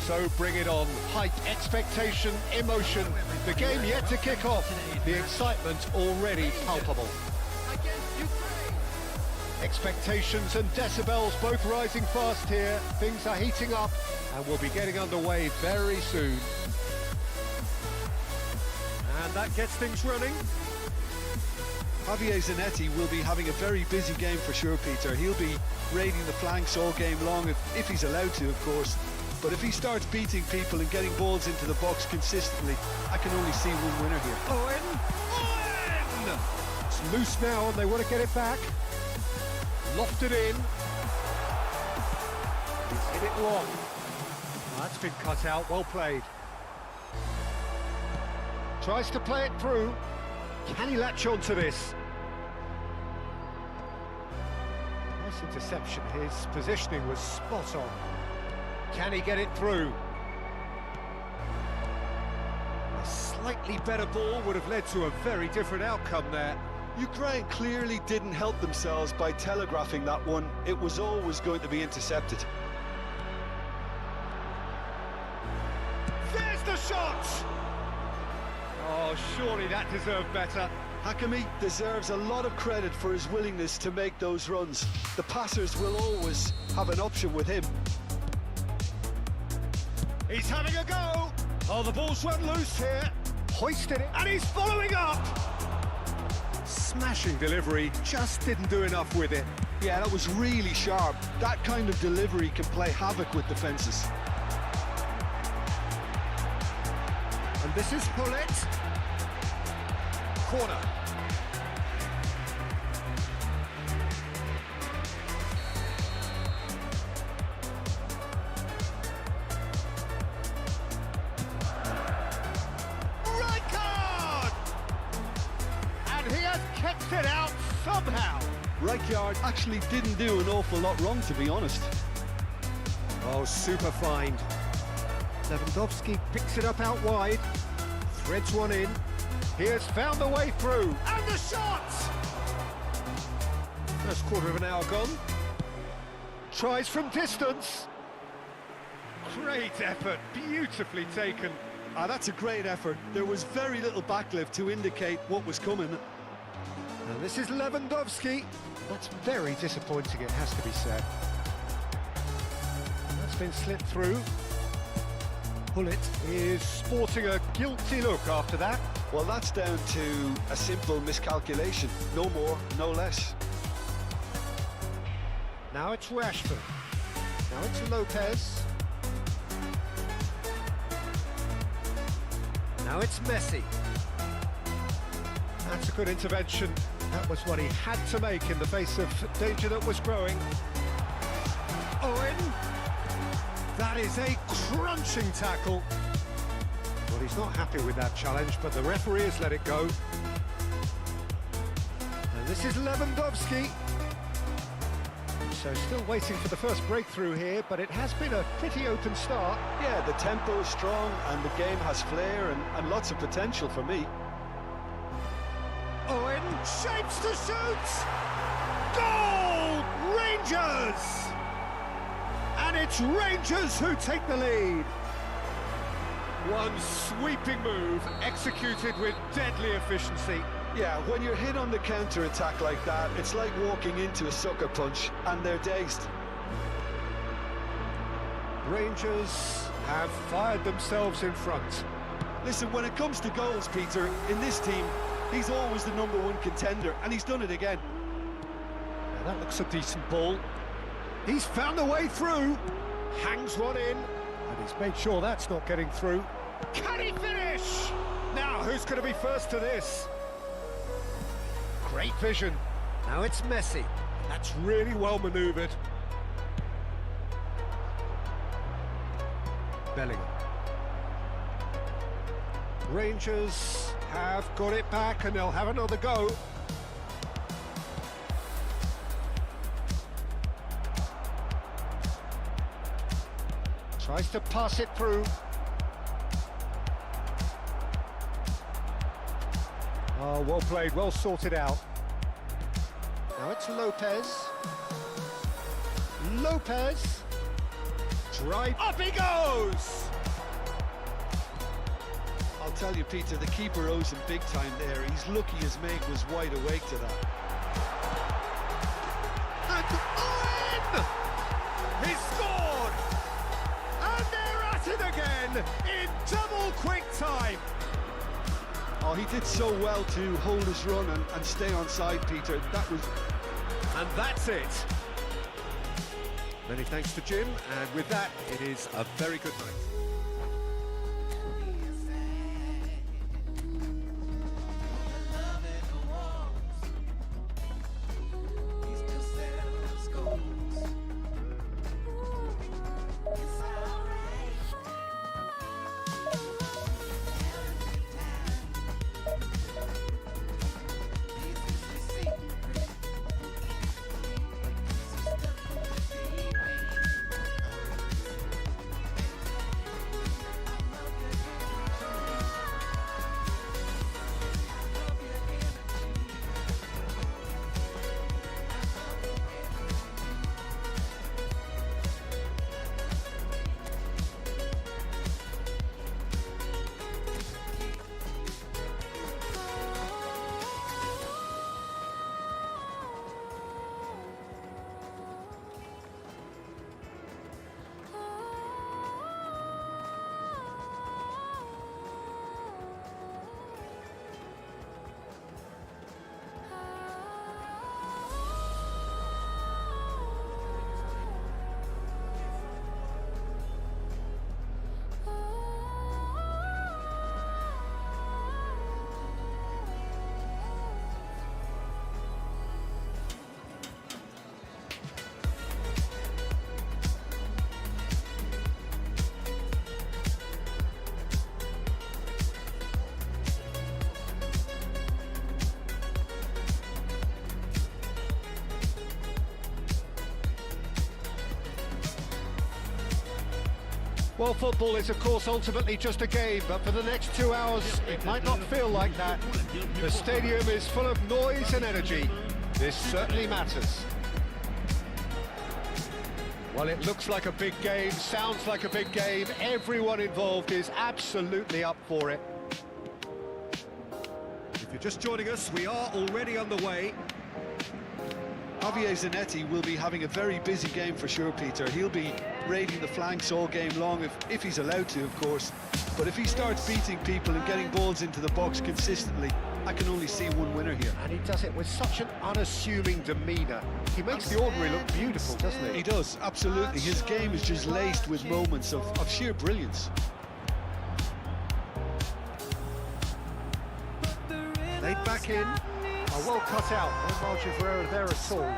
So bring it on. Hype, expectation, emotion. The game yet to kick off. The excitement already palpable. Expectations and decibels both rising fast here. Things are heating up and we'll be getting underway very soon. And that gets things running. Javier Zanetti will be having a very busy game for sure, Peter. He'll be raiding the flanks all game long, if he's allowed to, of course. But if he starts beating people and getting balls into the box consistently, I can only see one winner here. Owen! Owen! It's loose now and they want to get it back. Lofted in. He's hit it long. That's been cut out, well played. Tries to play it through. Can he latch on to this? Nice interception. His positioning was spot on. Can he get it through? A slightly better ball would have led to a very different outcome there. Ukraine clearly didn't help themselves by telegraphing that one. It was always going to be intercepted. There's the shot! Oh, surely that deserved better. Hakimi deserves a lot of credit for his willingness to make those runs. The passers will always have an option with him. He's having a go! Oh, the ball's run loose here. Hoisted it, and he's following up! Smashing delivery, just didn't do enough with it. Yeah, that was really sharp. That kind of delivery can play havoc with defences. And this is Hullet. Corner. Right card! And he has kept it out somehow. Rijkaard actually didn't do an awful lot wrong, to be honest. Oh, super find. Lewandowski picks it up out wide, threads one in. He has found the way through, and the shot! First quarter of an hour gone. Tries from distance. Great effort, beautifully taken. That's a great effort. There was very little backlift to indicate what was coming. And this is Lewandowski. That's very disappointing, it has to be said. That's been slipped through. Hullet is sporting a guilty look after that. Well, that's down to a simple miscalculation. No more, no less. Now it's Rashford. Now it's Lopez. Now it's Messi. That's a good intervention. That was what he had to make in the face of danger that was growing. Owen. That is a crunching tackle. Well, he's not happy with that challenge, but the referee has let it go. And this is Lewandowski. So still waiting for the first breakthrough here, but it has been a pretty open start. Yeah, the tempo is strong and the game has flair and lots of potential for me. Owen shapes to shoot! Goal! Rangers! And it's Rangers who take the lead. One sweeping move executed with deadly efficiency. Yeah, when you're hit on the counter-attack like that, it's like walking into a sucker punch and they're dazed. Rangers have fired themselves in front. Listen, when it comes to goals, Peter, in this team, he's always the #1 contender, and he's done it again. Now that looks a decent ball. He's found a way through. Hangs one in, and he's made sure that's not getting through. Can he finish? Now, who's going to be first to this? Great vision. Now it's Messi. That's really well manoeuvred. Bellingham. Rangers have got it back and they'll have another go. Tries to pass it through. Oh, well played, well sorted out. Now it's Lopez. Lopez Right, up he goes! I'll tell you, Peter, the keeper owes him big time there. He's lucky his mate was wide awake to that. And in! He scored! And they're at it again in double quick time. Oh, he did so well to hold his run and stay on side, Peter. That was... And that's it. Many thanks to Jim, and with that, it is a very good night. Well, football is, of course, ultimately just a game, but for the next 2 hours, it might not feel like that. The stadium is full of noise and energy. This certainly matters. Well, it looks like a big game, sounds like a big game. Everyone involved is absolutely up for it. If you're just joining us, we are already underway. Javier Zanetti will be having a very busy game for sure, Peter. He'll be raiding the flanks all game long, if he's allowed to, of course. But if he starts beating people and getting balls into the box consistently, I can only see one winner here. And he does it with such an unassuming demeanour. He makes the ordinary look beautiful, doesn't he? He does, absolutely. His game is just laced with moments of sheer brilliance. Laid back in. Oh, well cut out. No margin for error there at all.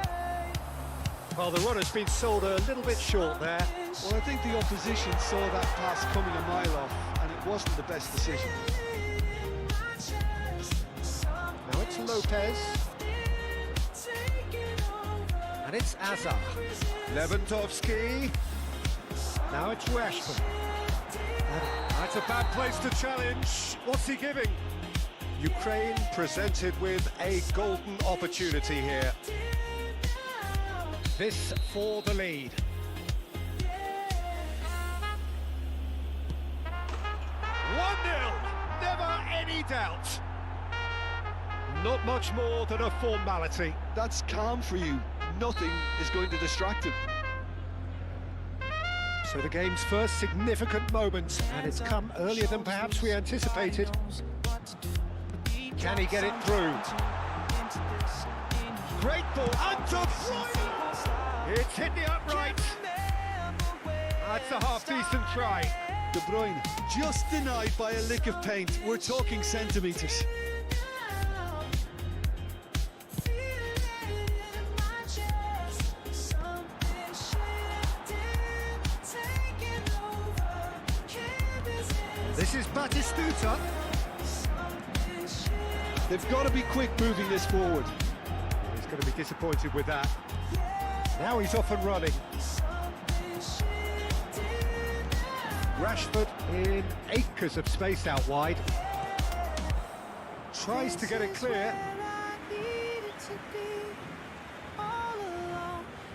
Well, the run has been sold a little bit short there. Well, I think the opposition saw that pass coming a mile off, and it wasn't the best decision. Now it's Lopez. And it's Azar. Lewandowski. Now it's Rashford. That's a bad place to challenge. What's he giving? Ukraine presented with a golden opportunity here. This for the lead. 1-0, never any doubt. Not much more than a formality. That's calm for you. Nothing is going to distract him. So the game's first significant moment, and it's come earlier than perhaps we anticipated. Can he get it through? Great ball, and De Bruyne! It's hit the upright. That's a half-decent try. De Bruyne just denied by a lick of paint. We're talking centimetres. This is Batistuta. They've got to be quick moving this forward. He's going to be disappointed with that. Now he's off and running. Rashford in acres of space out wide. Tries to get it clear.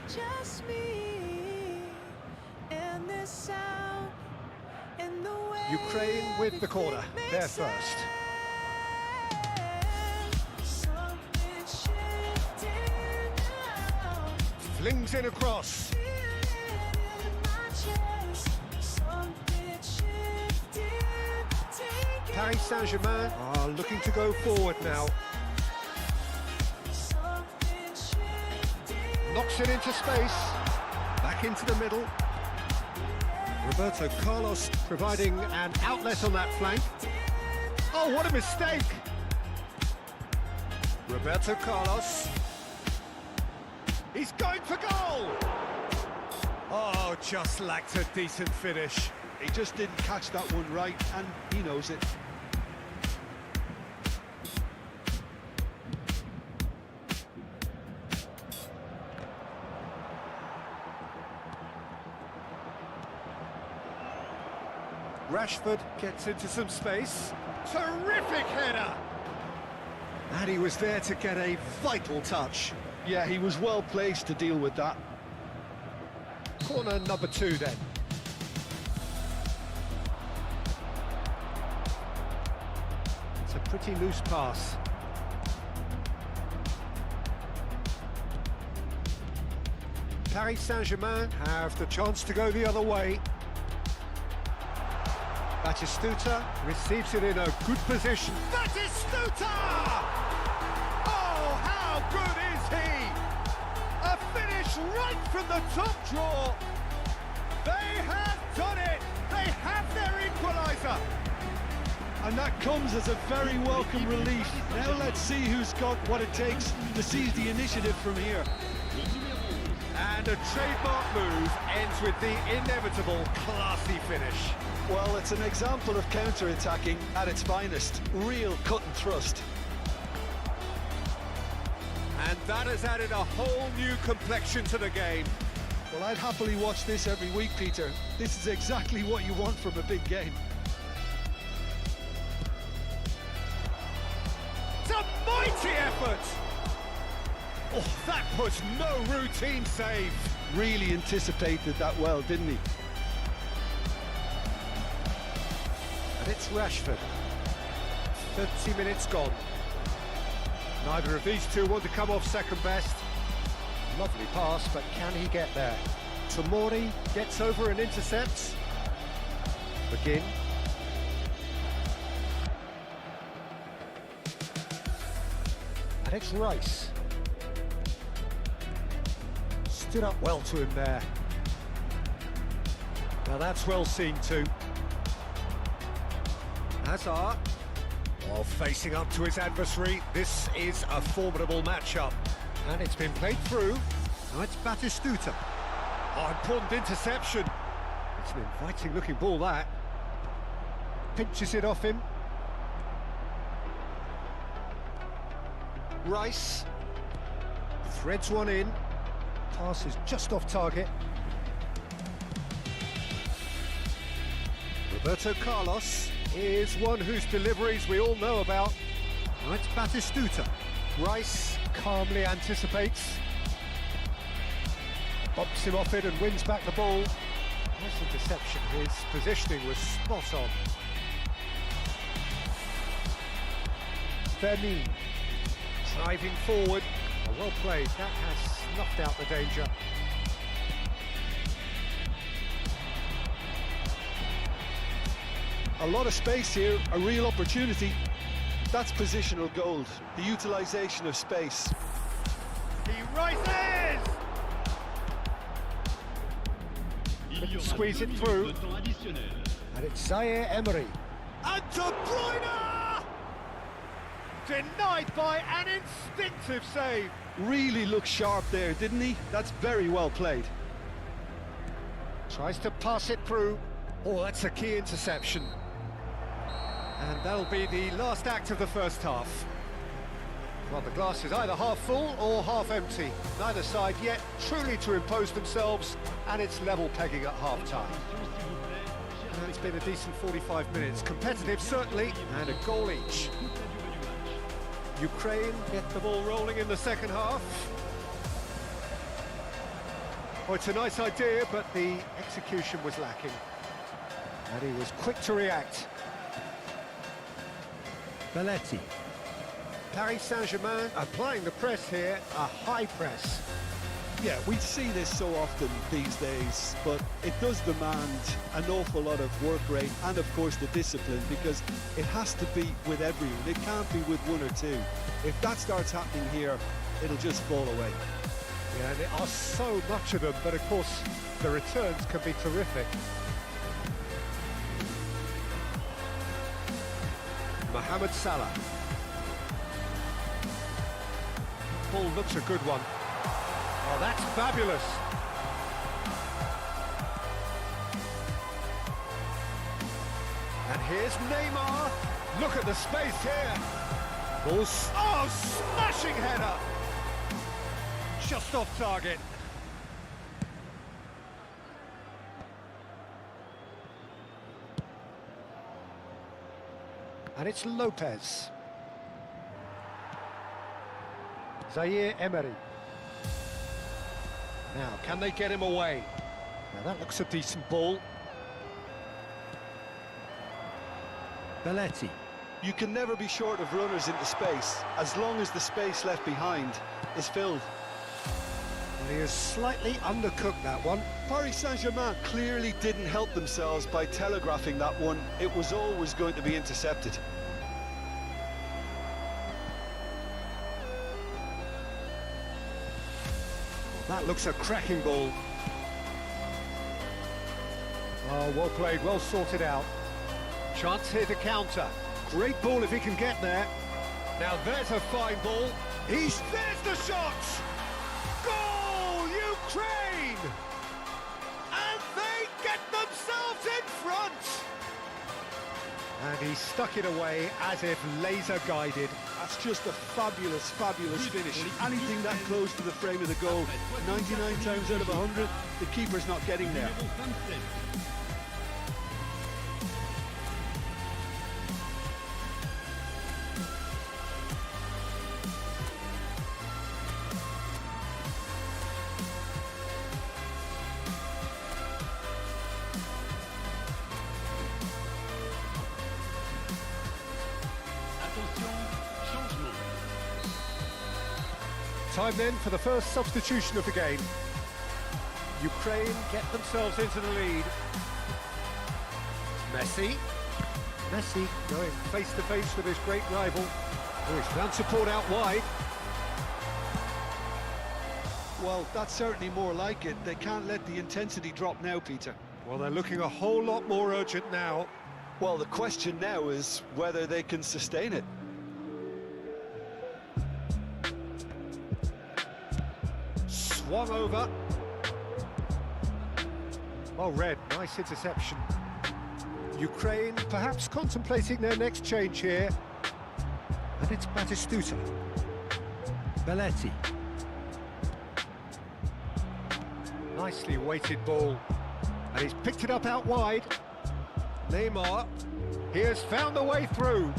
Just me, and then Ukraine with the corner, they're first. Flings in across. Paris Saint-Germain are looking to go forward now. Knocks it into space, back into the middle. Roberto Carlos providing an outlet on that flank. Oh, what a mistake! Roberto Carlos. He's going for goal! Oh, just lacked a decent finish. He just didn't catch that one right, and he knows it. Rashford gets into some space. Terrific header! And he was there to get a vital touch. Yeah, he was well placed to deal with that. Corner number 2 then. It's a pretty loose pass. Paris Saint-Germain have the chance to go the other way. Batistuta receives it in a good position. Batistuta! Oh, how good is he? A finish right from the top draw. They have done it. They have their equaliser. And that comes as a very welcome relief. Now let's see who's got what it takes to seize the initiative from here. And a trademark move ends with the inevitable classy finish. Well, it's an example of counter-attacking at its finest. Real cut and thrust. And that has added a whole new complexion to the game. Well, I'd happily watch this every week, Peter. This is exactly what you want from a big game. It's a mighty effort! Oh, that was no routine save. Really anticipated that well, didn't he? And it's Rashford. 30 minutes gone. Neither of these two want to come off second best. Lovely pass, but can he get there? Tomori gets over and intercepts. Begin. And it's Rice. Stood up well to him there. Now that's well seen too. Hazard, while facing up to his adversary, this is a formidable matchup. And it's been played through. Now it's Batistuta. Oh, important interception. It's an inviting looking ball, that. Pinches it off him. Rice. Threads one in. Pass is just off target. Roberto Carlos is one whose deliveries we all know about. Now it's Batistuta. Rice calmly anticipates. Bumps him off it and wins back the ball. Nice interception. His positioning was spot on. Vermin driving forward. Oh, well played. That has snuffed out the danger. A lot of space here, a real opportunity. That's positional gold, the utilisation of space. He rises! Couldn't squeeze it through. And it's Zaire Emery. And De Bruyne! Denied by an instinctive save. Really looked sharp there, didn't he? That's very well played. Tries to pass it through. Oh, that's a key interception. And that'll be the last act of the first half. Well, the glass is either half full or half empty. Neither side yet truly to impose themselves, and it's level pegging at half-time. It's been a decent 45 minutes. Competitive, certainly, and a goal each. Ukraine get the ball rolling in the second half. Well, it's a nice idea, but the execution was lacking. And he was quick to react. Belletti. Paris Saint-Germain applying the press here, a high press. Yeah, we see this so often these days, but it does demand an awful lot of work rate and, of course, the discipline, because it has to be with everyone. It can't be with one or two. If that starts happening here, it'll just fall away. Yeah, and there are so much of them, but of course, the returns can be terrific. Mohamed Salah. Ball looks a good one. Oh, that's fabulous. And here's Neymar. Look at the space here. Ball's... Oh, smashing header. Just off target. And it's Lopez. Zaire Emery. Now, can they get him away? Now, that looks a decent ball. Belletti. You can never be short of runners into space, as long as the space left behind is filled. Well, he has slightly undercooked that one. Paris Saint-Germain clearly didn't help themselves by telegraphing that one. It was always going to be intercepted. That looks a cracking ball. Oh, well played, well sorted out. Chance here to counter. Great ball if he can get there. Now there's a fine ball. There's the shot! Goal, Ukraine! And they get themselves in front! And he stuck it away as if laser guided. That's just a fabulous, fabulous finish. Anything that close to the frame of the goal, 99 times out of 100, the keeper's not getting there. Time then for the first substitution of the game. Ukraine get themselves into the lead. Messi. Messi going face to face with his great rival. Oh, he's found support out wide. Well, that's certainly more like it. They can't let the intensity drop now, Peter. Well, they're looking a whole lot more urgent now. Well, the question now is whether they can sustain it. Swung over. Well read, nice interception. Ukraine perhaps contemplating their next change here. And it's Batistuta. Belletti. Nicely weighted ball. And he's picked it up out wide. Neymar. He has found the way through.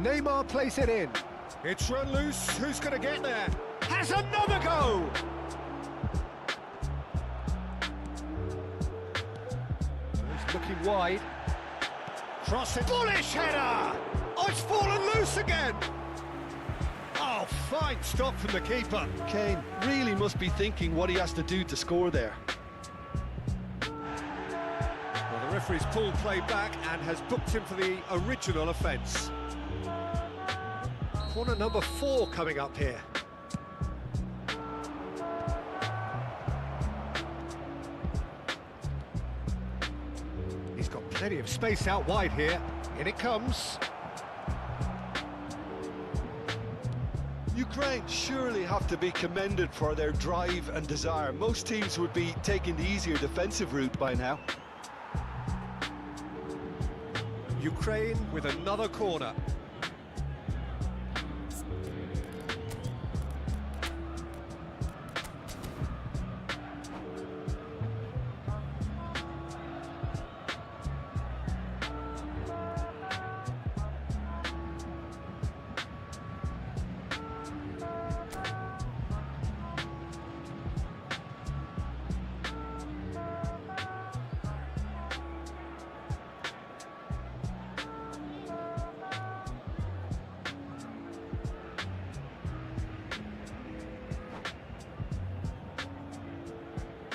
Neymar plays it in. It's run loose. Who's going to get there? Has another go! He's looking wide. Cross it. Bullish header! Oh, it's fallen loose again! Oh, fine stop from the keeper. Kane really must be thinking what he has to do to score there. Well, the referee's pulled play back and has booked him for the original offence. Corner number 4 coming up here. He's got plenty of space out wide here. In it comes. Ukraine surely have to be commended for their drive and desire. Most teams would be taking the easier defensive route by now. Ukraine with another corner.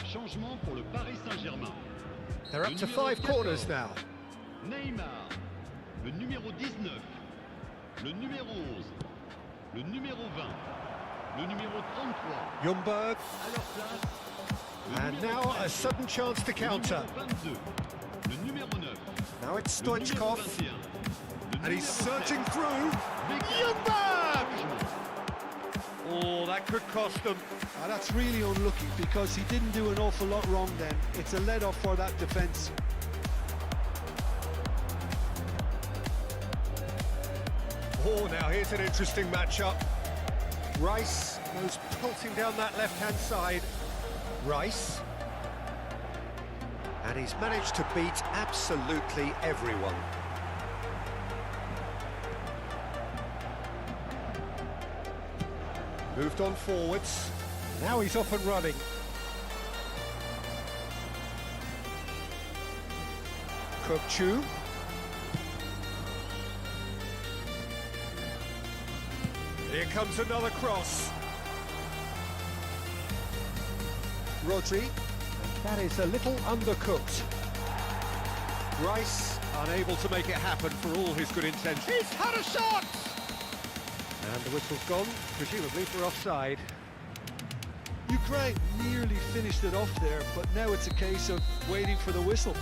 Changement pour le Paris Saint-Germain. They're up to 5 corners now. Neymar, le numéro 19, le numéro 11, le numéro 20, le numéro 33. Ljungberg, À leur place, le and numéro now 13, a sudden chance to le counter. numéro 22, le numéro 9, Now it's le numéro Stoichkov, 21, le and he's numéro searching 7. through. Ljungberg! Oh, that could cost them. That's really unlucky because he didn't do an awful lot wrong then. It's a let-off for that defence. Oh, now here's an interesting matchup. Rice goes pelting down that left-hand side. Rice. And he's managed to beat absolutely everyone. Moved on forwards. Now he's off and running. Kukchu. Here comes another cross. Rodri. That is a little undercooked. Rice unable to make it happen for all his good intentions. He's had a shot! And the whistle's gone, presumably for offside. Ukraine nearly finished it off there, but now it's a case of waiting for the whistle.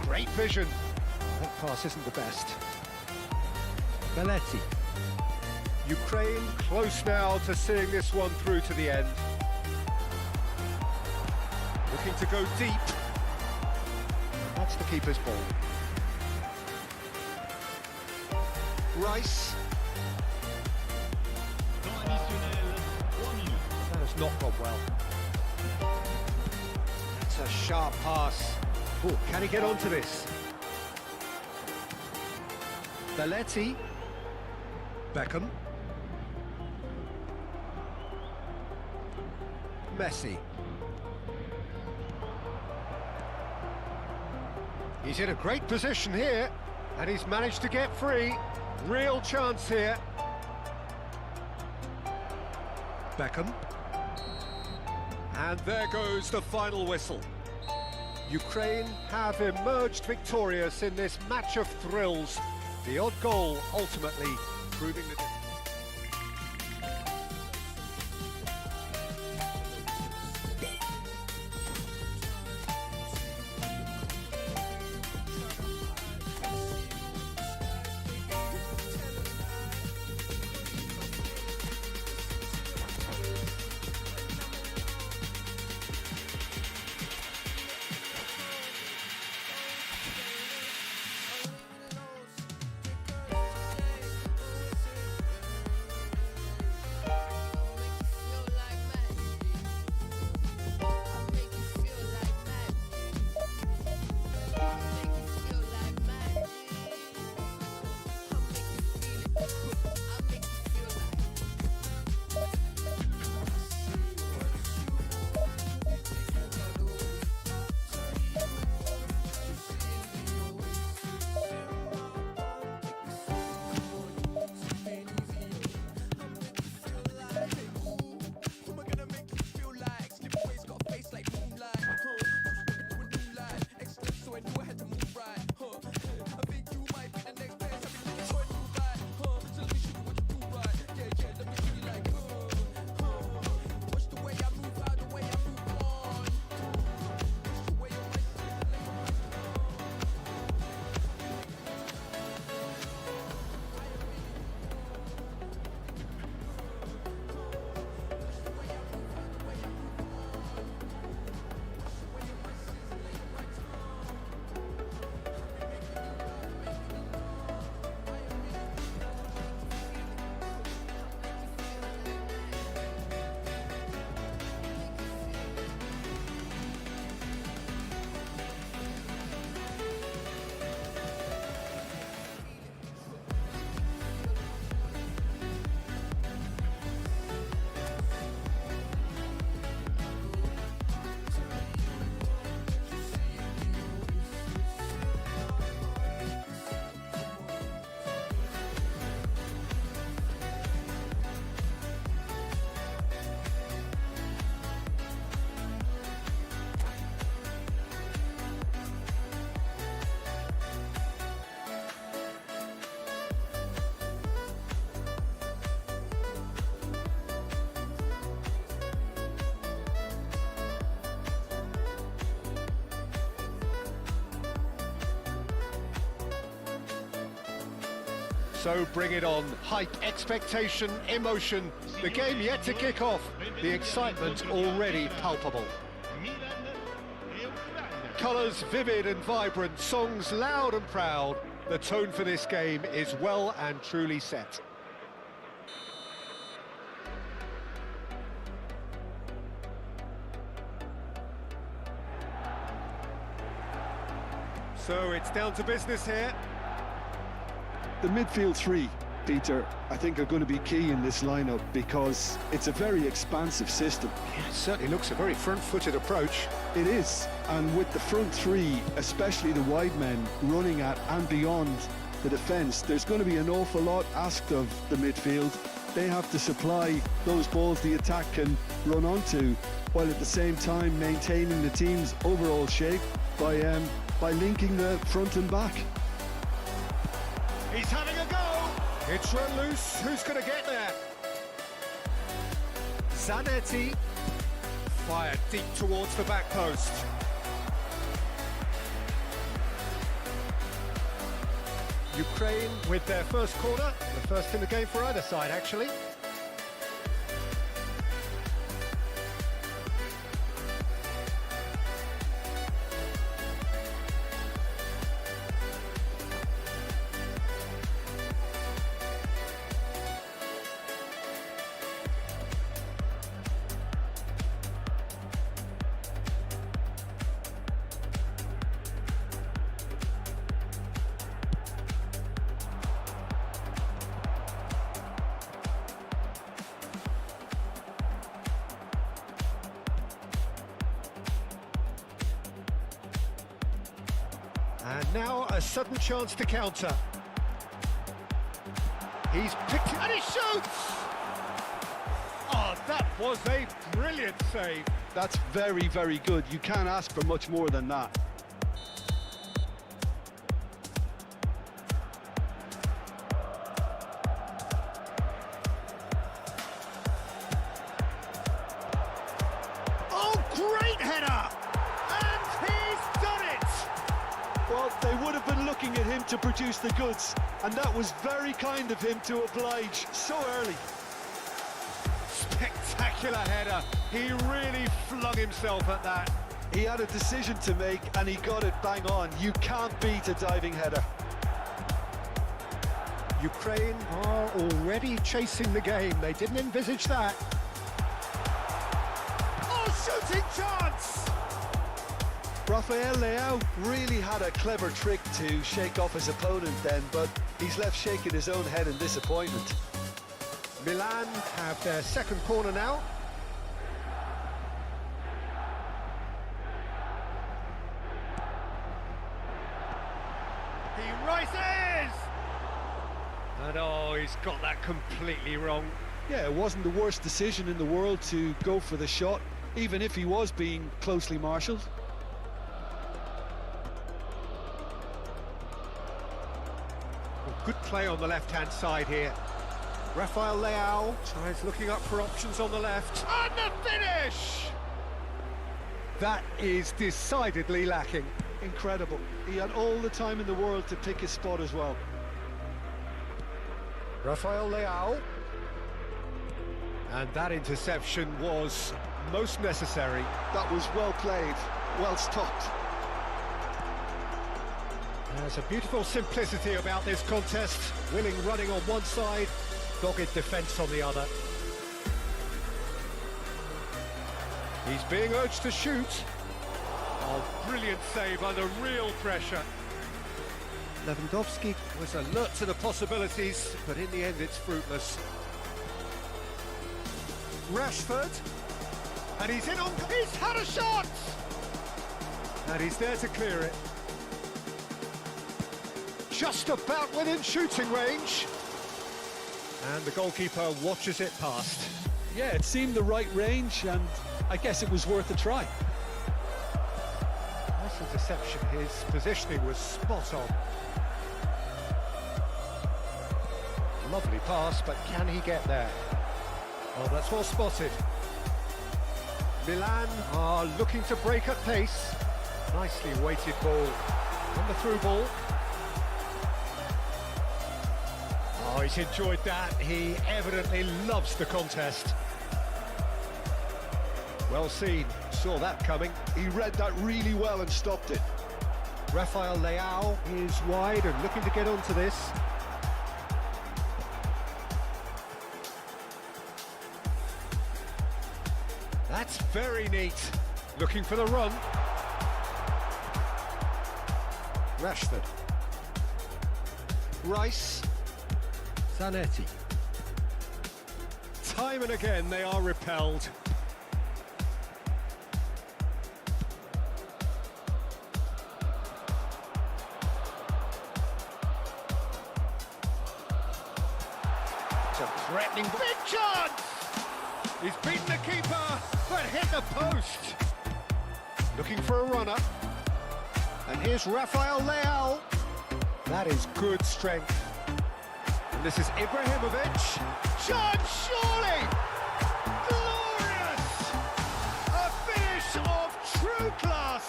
Great vision. That pass isn't the best. Belletti. Ukraine close now to seeing this one through to the end. Looking to go deep. That's the keeper's ball. Rice. Temps additionnel, 3 minutes. That has not gone well. That's a sharp pass. Oh, can he get onto this? Belletti. Beckham. Messi. He's in a great position here, and he's managed to get free. Real chance here. Beckham. And there goes the final whistle. Ukraine have emerged victorious in this match of thrills. The odd goal ultimately proving the difference. So bring it on. Hype, expectation, emotion. The game yet to kick off. The excitement already palpable. Milan et Ukraine. Colours vivid and vibrant, songs loud and proud. The tone for this game is well and truly set. So it's down to business here. The midfield three, Peter, I think are going to be key in this lineup because it's a very expansive system. Yeah, it certainly looks a very front-footed approach. It is, and with the front three, especially the wide men, running at and beyond the defence, there's going to be an awful lot asked of the midfield. They have to supply those balls the attack can run onto, while at the same time maintaining the team's overall shape by linking the front and back. He's having a go. It's run loose. Who's going to get there? Zanetti fired deep towards the back post. Ukraine with their first corner, the first in the game for either side, actually. And now a sudden chance to counter. He's picked it and he shoots! Oh, that was a brilliant save. That's very, very good. You can't ask for much more than that. Oh, great header! And he's done it! Well, they would have been looking at him to produce the goods, and that was very kind of him to oblige so early. Spectacular header. He really flung himself at that. He had a decision to make, and he got it bang on. You can't beat a diving header. Ukraine are already chasing the game. They didn't envisage that. Oh, shooting chance! Rafael Leao really had a clever trick to shake off his opponent then, but he's left shaking his own head in disappointment. Milan have their second corner now. He rises! And oh, he's got that completely wrong. Yeah, it wasn't the worst decision in the world to go for the shot, even if he was being closely marshalled. Good play on the left-hand side here. Rafael Leao tries looking up for options on the left. And the finish! That is decidedly lacking. Incredible. He had all the time in the world to pick his spot as well. Rafael Leao. And that interception was most necessary. That was well played, well stopped. There's a beautiful simplicity about this contest. Willing running on one side, dogged defence on the other. He's being urged to shoot. Oh, brilliant save under real pressure. Lewandowski was alert to the possibilities, but in the end it's fruitless. Rashford, and he's in on, he's had a shot! And he's there to clear it. Just about within shooting range. And the goalkeeper watches it past. Yeah, it seemed the right range, and I guess it was worth a try. Nice interception, his positioning was spot on. Lovely pass, but can he get there? Oh, that's well spotted. Milan are looking to break at pace. Nicely weighted ball. On the through ball. Oh, he's enjoyed that. He evidently loves the contest. Well seen, saw that coming. He read that really well and stopped it. Rafael Leao is wide and looking to get onto this. That's very neat. Looking for the run. Rashford. Rice. Zanetti. Time and again they are repelled. It's a threatening big chance! He's beaten the keeper, but hit the post. Looking for a runner. And here's Rafael Leao. That is good strength. And this is Ibrahimovic. Chance, surely! Glorious! A finish of true class.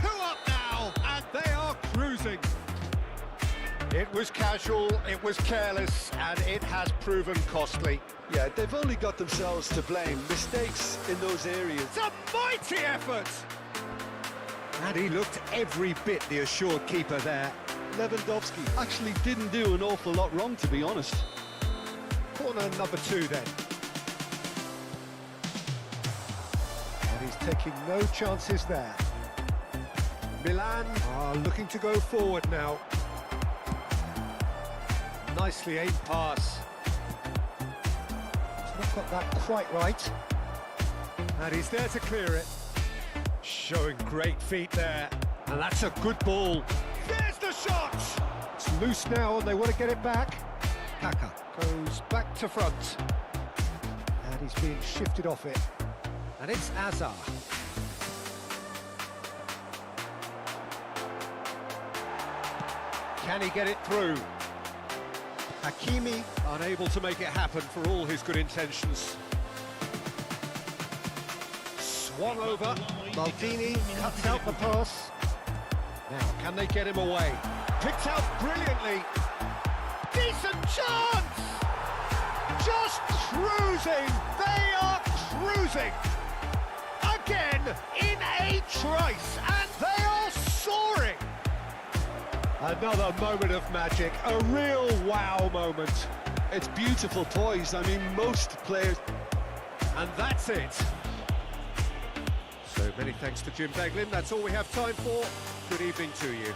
2 up now, and they are cruising. It was casual, it was careless, and it has proven costly. Yeah, they've only got themselves to blame. Mistakes in those areas. It's a mighty effort! And he looked every bit the assured keeper there. Lewandowski actually didn't do an awful lot wrong, to be honest. Corner number 2 then. And he's taking no chances there. Milan are looking to go forward now. Nicely aimed pass. He's not got that quite right. And he's there to clear it. Showing great feet there. And that's a good ball. There's the shot! It's loose now and they want to get it back. Kaka goes back to front. And he's being shifted off it. And it's Azar. Can he get it through? Hakimi unable to make it happen for all his good intentions. Swung over. Maldini cuts out the pass. Now, can they get him away? Picked out brilliantly. Decent chance! Just cruising. They are cruising. Again, in a trice, and they are soaring. Another moment of magic, a real wow moment. It's beautiful poise. I mean, most players... And that's it. So many thanks to Jim Beglin. That's all we have time for. Good evening to you.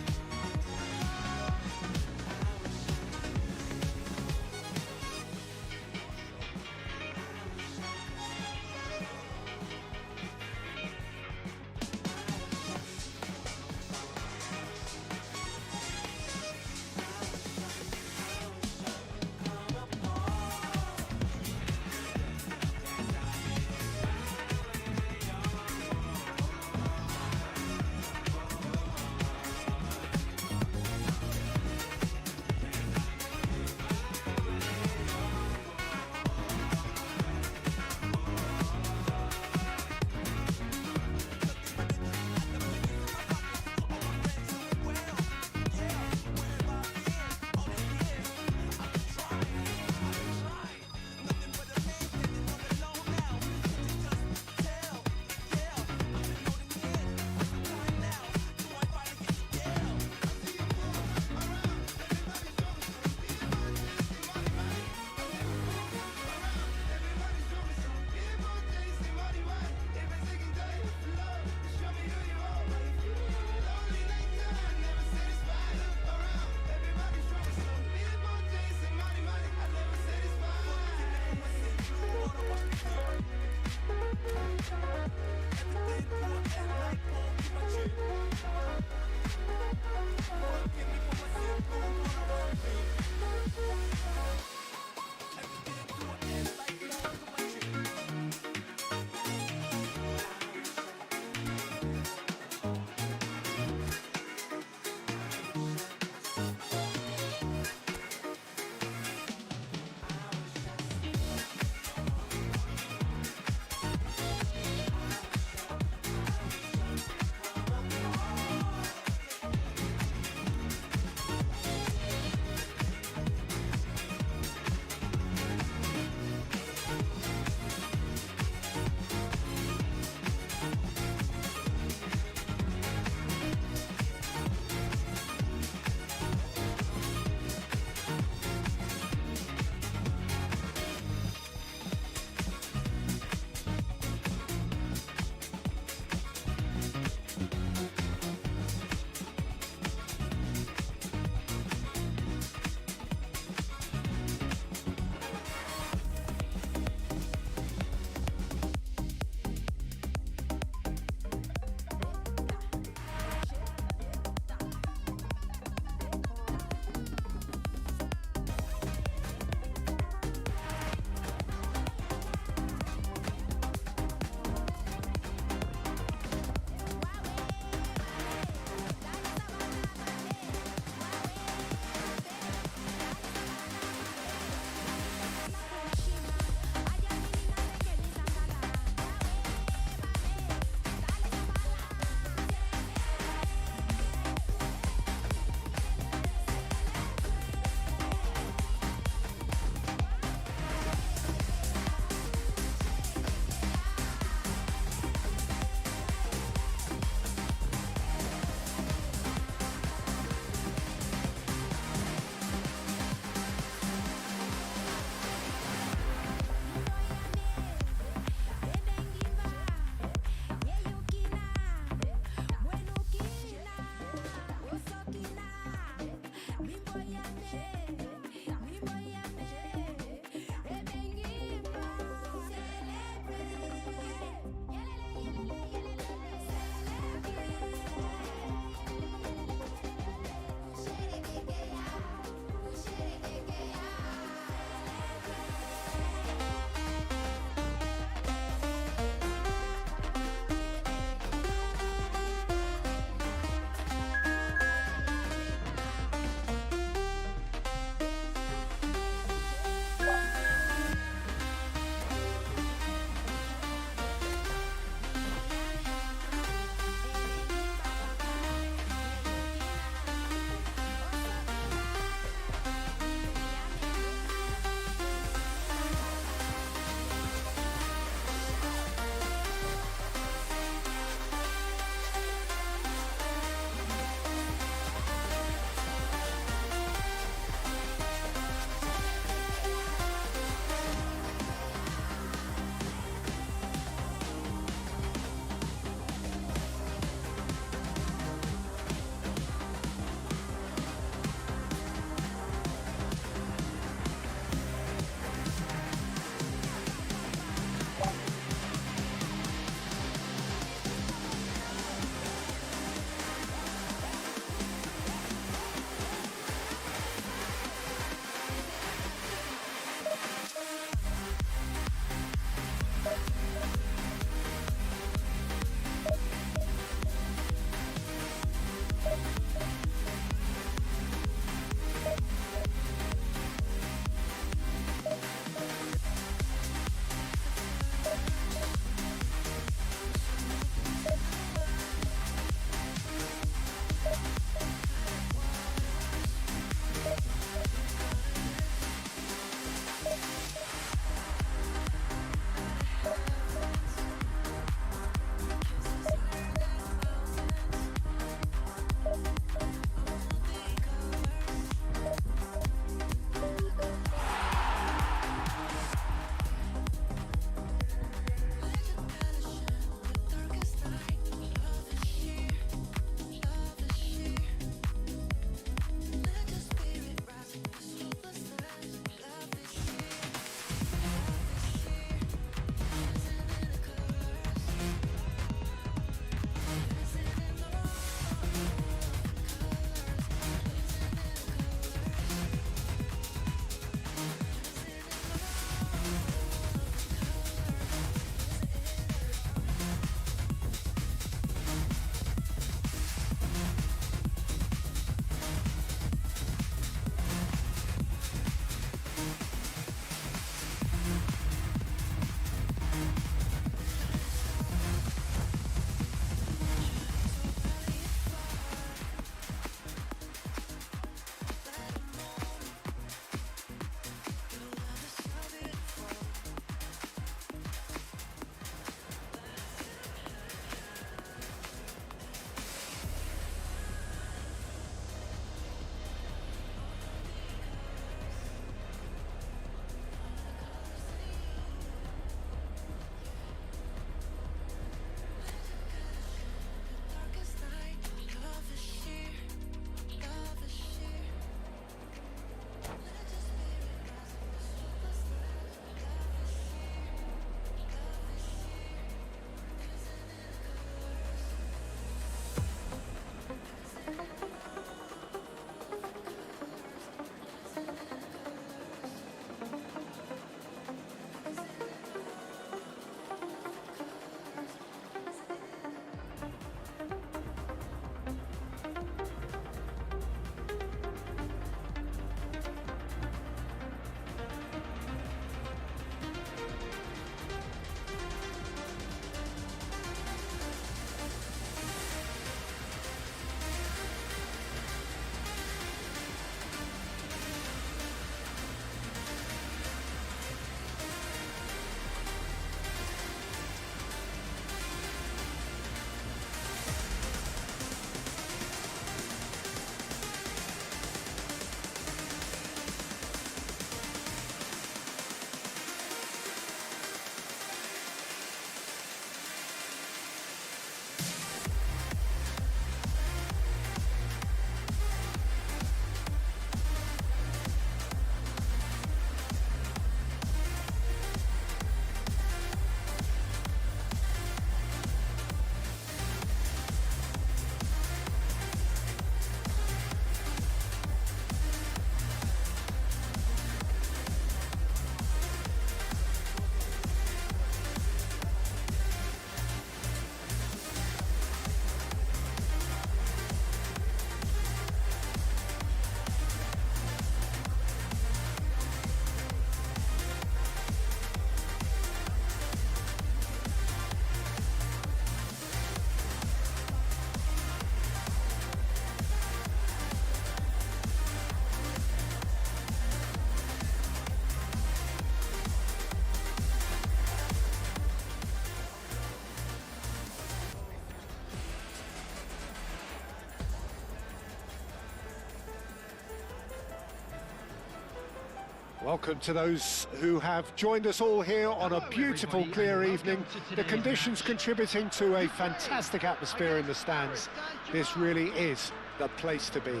Welcome to those who have joined us all here on a beautiful, clear evening. The conditions contributing to a fantastic atmosphere in the stands. This really is the place to be.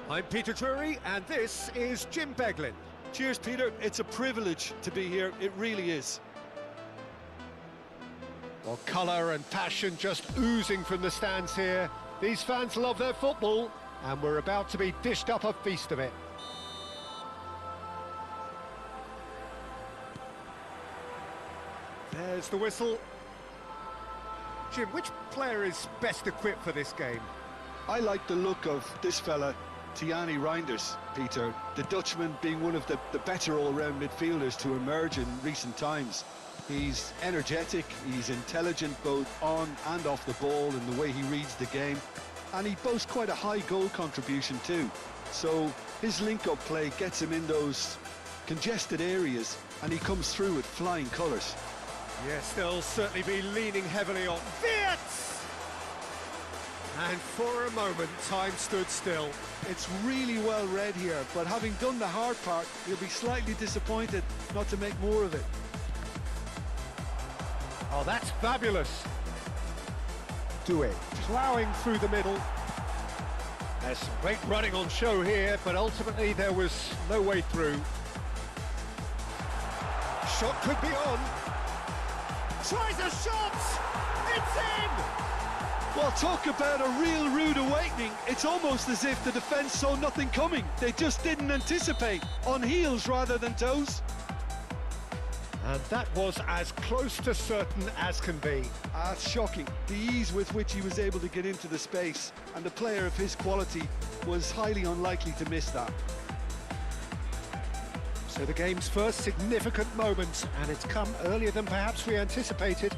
I'm Peter Drury, and this is Jim Beglin. Cheers, Peter. It's a privilege to be here. It really is. Well, colour and passion just oozing from the stands here. These fans love their football, and we're about to be dished up a feast of it. There's the whistle. Jim, which player is best equipped for this game? I like the look of this fella, Thierry Reinders, Peter. The Dutchman being one of the better all-round midfielders to emerge in recent times. He's energetic, he's intelligent both on and off the ball in the way he reads the game. And he boasts quite a high goal contribution too. So his link-up play gets him in those congested areas and he comes through with flying colours. Yes, they'll certainly be leaning heavily on Wirtz! And for a moment, time stood still. It's really well read here, but having done the hard part, you'll be slightly disappointed not to make more of it. Oh, that's fabulous. Do it. Ploughing through the middle. There's some great running on show here, but ultimately there was no way through. Shot could be on. Tries a shot! It's in! Well, talk about a real rude awakening. It's almost as if the defence saw nothing coming. They just didn't anticipate. On heels rather than toes. And that was as close to certain as can be. It's shocking. The ease with which he was able to get into the space, and a player of his quality was highly unlikely to miss that. So the game's first significant moment, and it's come earlier than perhaps we anticipated.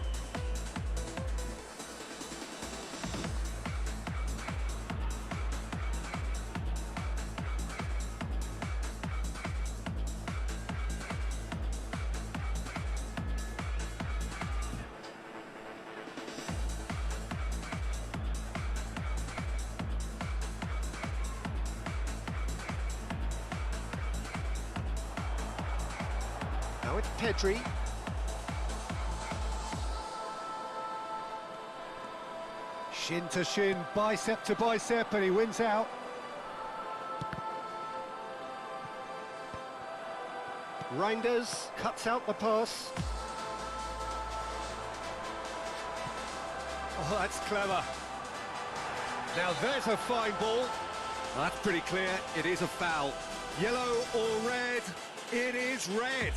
Now it's Pedri. Shin to shin, bicep to bicep, and he wins out. Reinders cuts out the pass. Oh, that's clever. Now there's a fine ball. That's pretty clear, it is a foul. Yellow or red? It is red.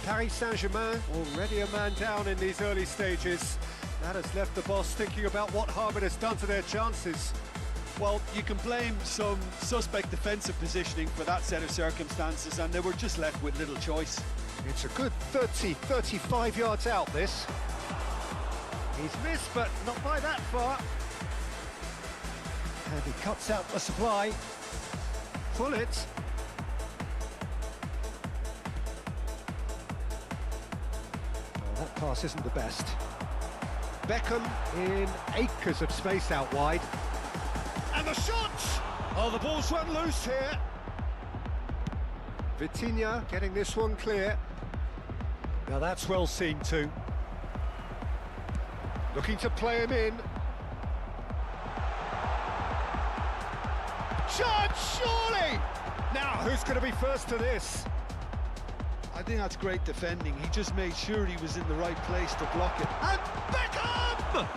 Paris Saint-Germain already a man down in these early stages. That has left the boss thinking about what harm it has done to their chances. Well, you can blame some suspect defensive positioning for that set of circumstances, and they were just left with little choice. It's a good 35 yards out, this. He's missed, but not by that far. And he cuts out the supply. Pull it. Oh, that pass isn't the best. Beckham in acres of space out wide. And the shot! Oh, the ball's run loose here. Vitinha getting this one clear. Now that's well seen too. Looking to play him in. Shot, surely! Now, who's going to be first to this? I think that's great defending. He just made sure he was in the right place to block it. And Beckham!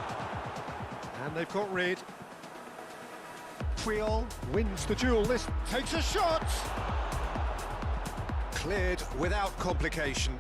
And they've got rid. Puyol wins the duel. This takes a shot. Cleared without complication.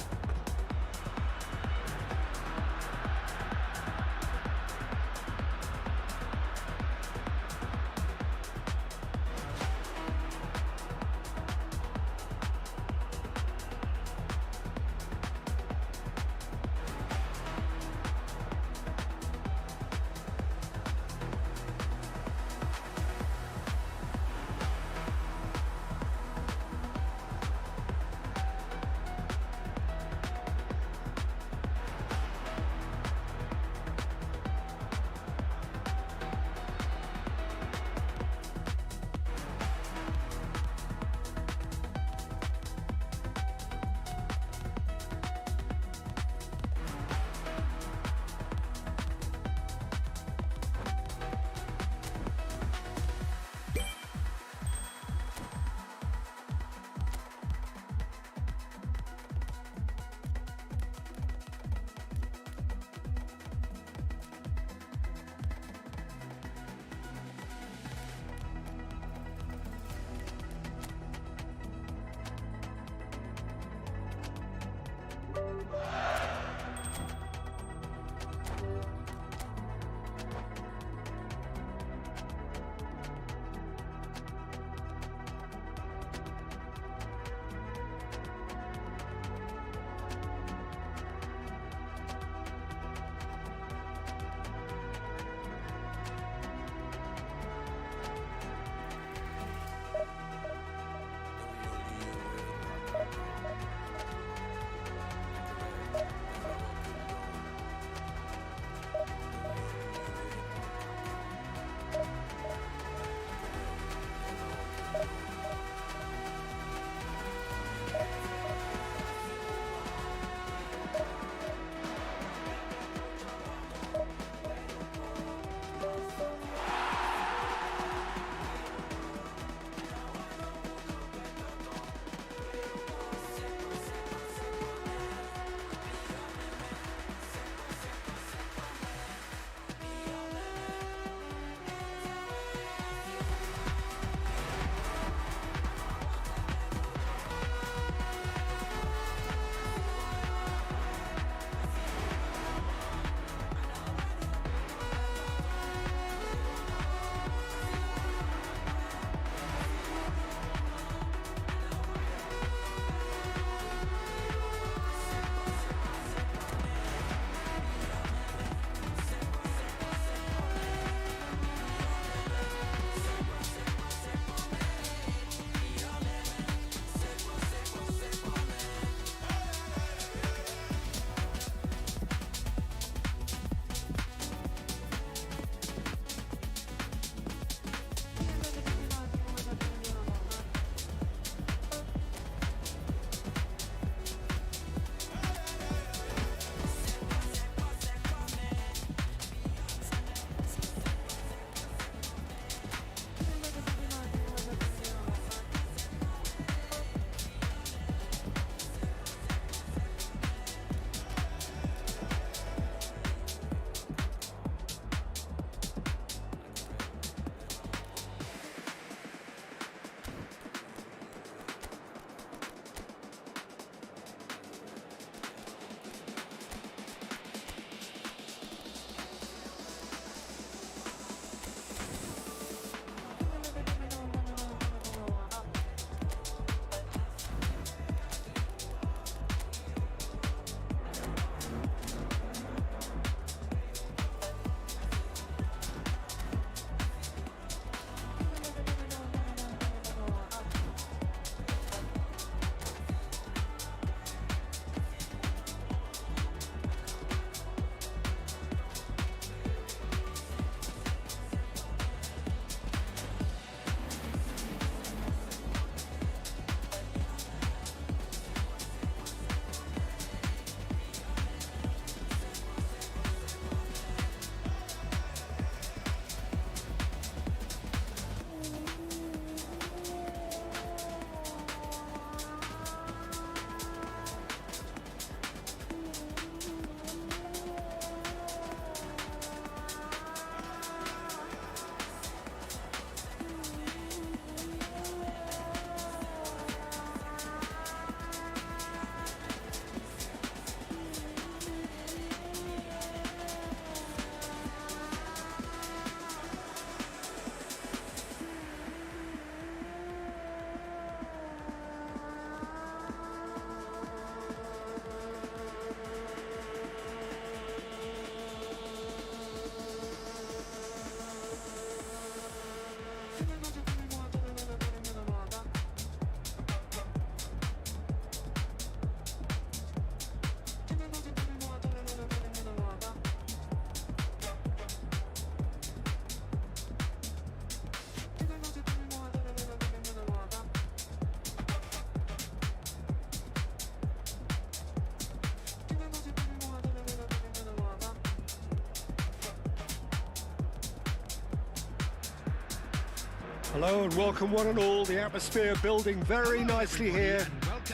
Hello and welcome one and all. The atmosphere building very nicely here.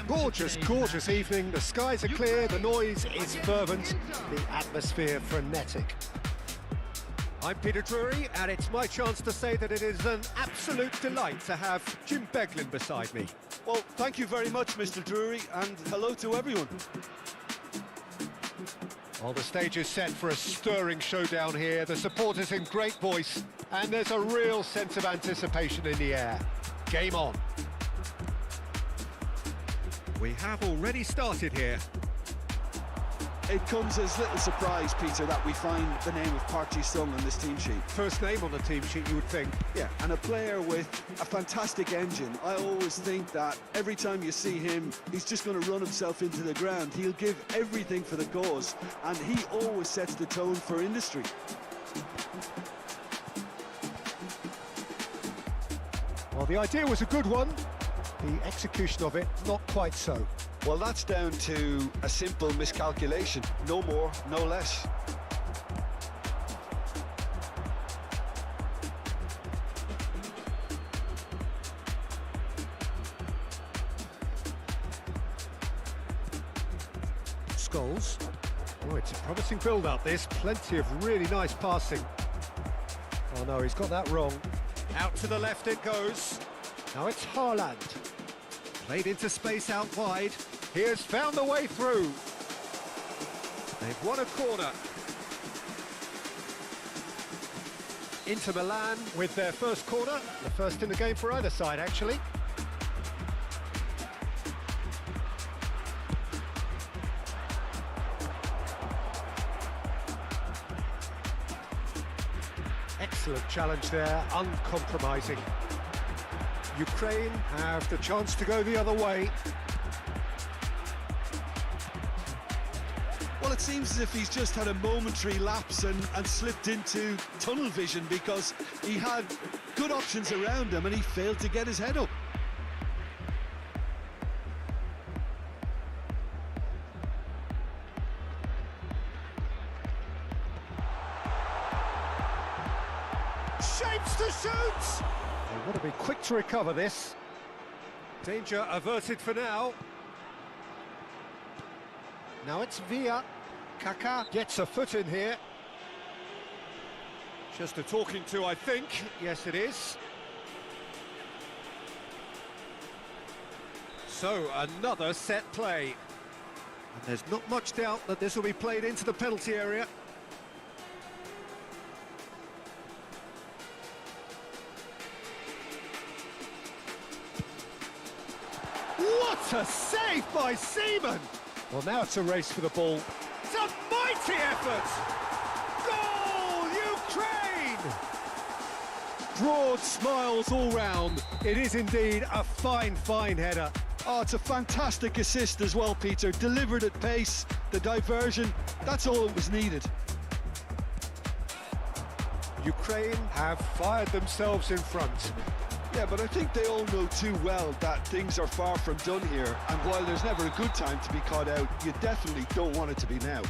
Gorgeous, gorgeous evening. The skies are clear, the noise is fervent, the atmosphere frenetic. I'm Peter Drury, and it's my chance to say that it is an absolute delight to have Jim Beglin beside me. Well, thank you very much, Mr. Drury, and hello to everyone. Well, the stage is set for a stirring showdown here. The supporters in great voice, and there's a real sense of anticipation in the air. Game on. We have already started here. It comes as little surprise, Peter, that we find the name of Park Ji-sung on this team sheet. First name on the team sheet, you would think. Yeah, and a player with a fantastic engine. I always think that every time you see him, he's just going to run himself into the ground. He'll give everything for the cause, and he always sets the tone for industry. Well, the idea was a good one. The execution of it, not quite so. Well, that's down to a simple miscalculation. No more, no less. Scholes. Oh, it's a promising build-up, this. Plenty of really nice passing. Oh, no, he's got that wrong. Out to the left it goes. Now it's Haaland. Played into space out wide. He has found the way through. They've won a corner. Inter Milan with their first corner. The first in the game for either side, actually. Excellent challenge there, uncompromising. Ukraine have the chance to go the other way. Well, it seems as if he's just had a momentary lapse and slipped into tunnel vision, because he had good options around him and he failed to get his head up. Shapes to shoot! They want to be quick to recover this. Danger averted for now. Now it's Villa. Kaká gets a foot in here. Just a talking to, I think. Yes, it is. So, another set play. And there's not much doubt that this will be played into the penalty area. What a save by Seaman! Well, now it's a race for the ball. It's a mighty effort! Goal, Ukraine! Broad smiles all round. It is indeed a fine, fine header. Oh, it's a fantastic assist as well, Peter. Delivered at pace, the diversion, that's all that was needed. Ukraine have fired themselves in front. Yeah, but I think they all know too well that things are far from done here, and while there's never a good time to be caught out, you definitely don't want it to be now.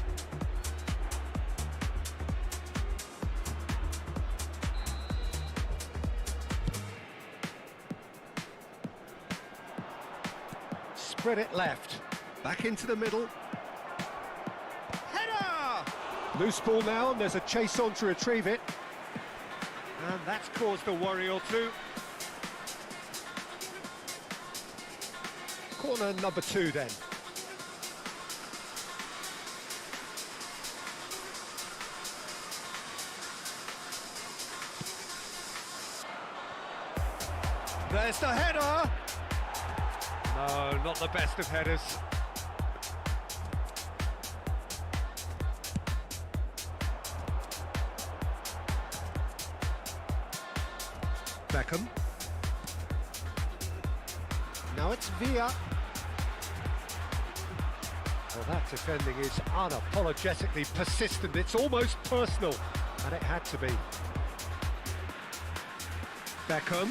Spread it left, back into the middle. Header! Loose ball now, and there's a chase on to retrieve it. And that's caused a worry or two. Corner number 2 then. There's the header! No, not the best of headers. Beckham. Now it's Villa. Well, that defending is unapologetically persistent. It's almost personal, and it had to be. Beckham.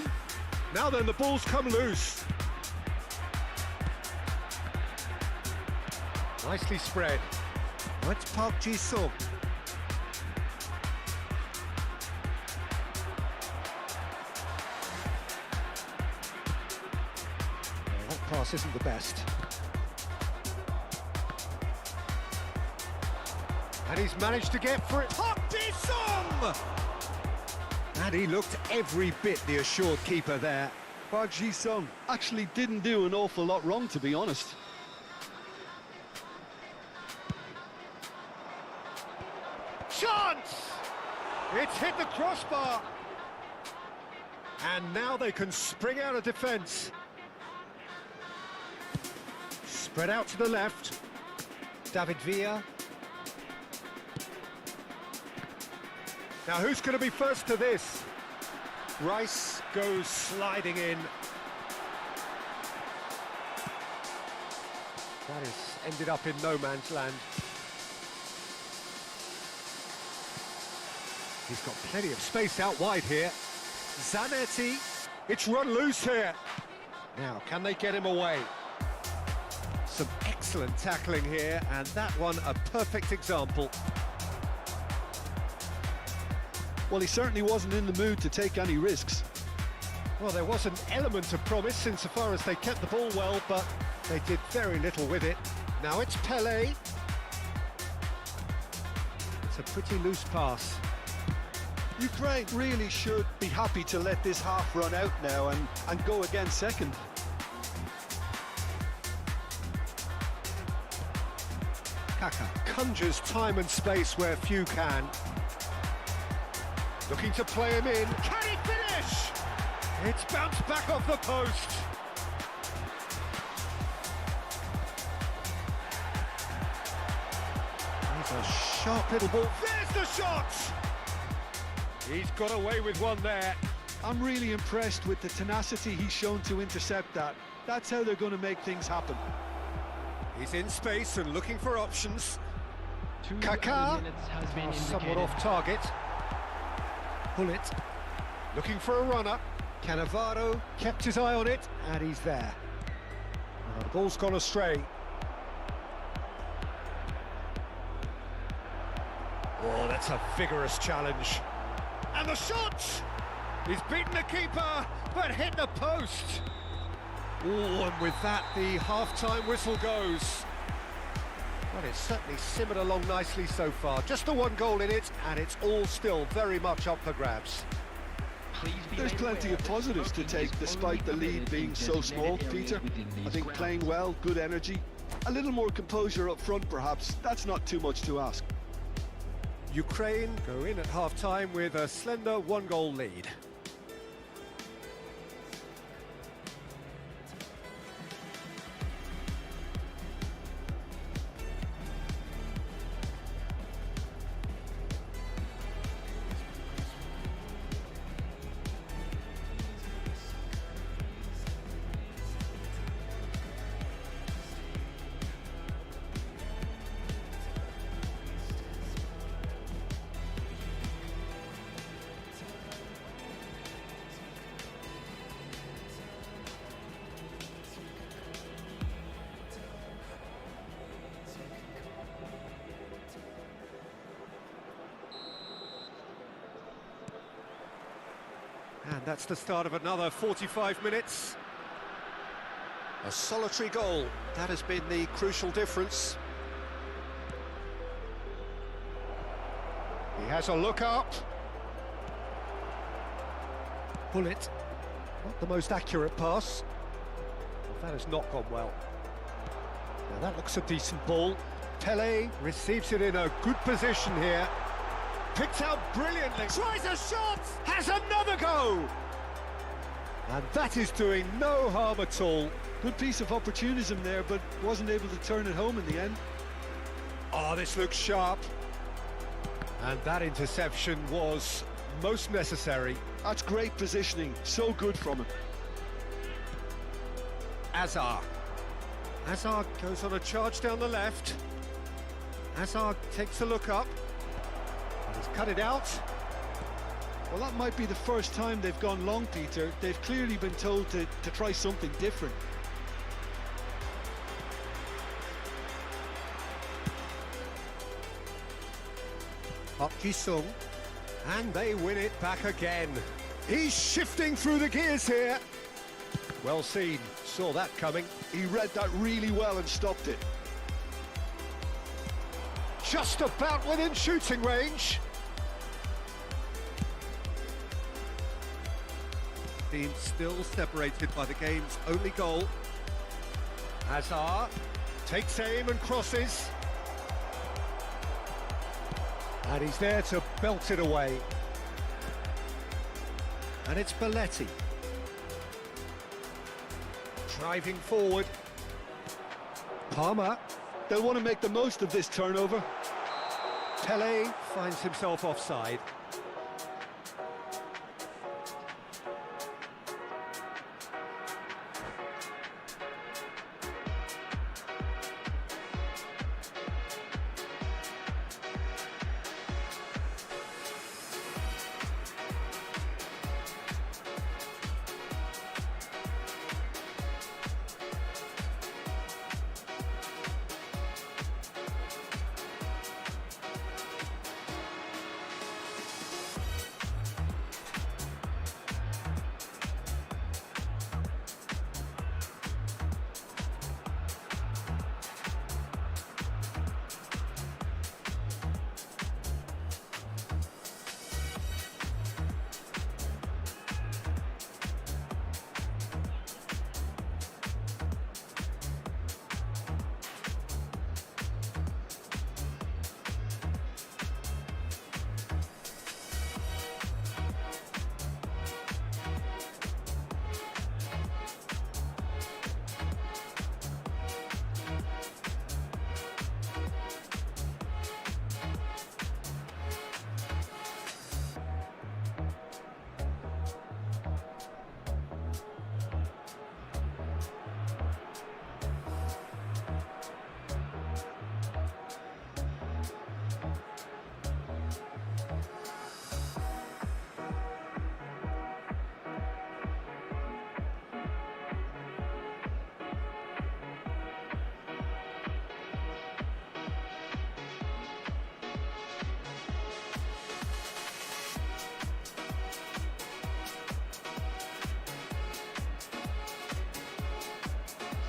Now then, the ball's come loose. Nicely spread. Now it's Park Ji-sung. That pass isn't the best. And he's managed to get for it. Park Ji-sung! And he looked every bit the assured keeper there. Park Ji-sung actually didn't do an awful lot wrong, to be honest. Chance! It's hit the crossbar. And now they can spring out of defence. Spread out to the left. David Villa. Now who's going to be first to this? Rice goes sliding in. That has ended up in no man's land. He's got plenty of space out wide here. Zanetti, it's run loose here. Now, can they get him away? Some excellent tackling here, and that one a perfect example. Well, he certainly wasn't in the mood to take any risks. Well, there was an element of promise insofar as they kept the ball well, but they did very little with it. Now it's Pelé. It's a pretty loose pass. Ukraine really should be happy to let this half run out now and go again second. Kaka conjures time and space where few can. Looking to play him in. Can he finish? It's bounced back off the post. There's a sharp little ball. There's the shot! He's got away with one there. I'm really impressed with the tenacity he's shown to intercept that. That's how they're going to make things happen. He's in space and looking for options. 2 Kaka, minutes has been somewhat indicated. off target. Pull it, looking for a runner. Cannavaro kept his eye on it, and he's there. The ball's gone astray. Oh, that's a vigorous challenge. And the shot! He's beaten the keeper, but hit the post. Oh, and with that, the half-time whistle goes. Well, it's certainly simmered along nicely so far. Just the one goal in it, and it's all still very much up for grabs. Please be There's made plenty aware of that positives to smoking take is despite the only lead permitted being in so small, designated Peter. areas within I these think grounds. playing well, good energy. A little more composure up front perhaps, that's not too much to ask. Ukraine go in at half-time with a slender one-goal lead. And that's the start of another 45 minutes. A solitary goal, that has been the crucial difference. He has a look up. Bullet, not the most accurate pass. That has not gone well. Now that looks a decent ball. Pelé receives it in a good position here. Picked out brilliantly, tries a shot, has another go! And that is doing no harm at all. Good piece of opportunism there, but wasn't able to turn it home in the end. Oh, this looks sharp. And that interception was most necessary. That's great positioning, so good from him. Azar. Azar goes on a charge down the left. Azar takes a look up. He's cut it out. Well, that might be the first time they've gone long, Peter. They've clearly been told to try something different. Park Ji-sung, and they win it back again. He's shifting through the gears here. Well seen, saw that coming. He read that really well and stopped it. Just about within shooting range. Team still separated by the game's only goal. Hazard takes aim and crosses. And he's there to belt it away. And it's Belletti. Driving forward. Palmer. They'll want to make the most of this turnover. Pele finds himself offside.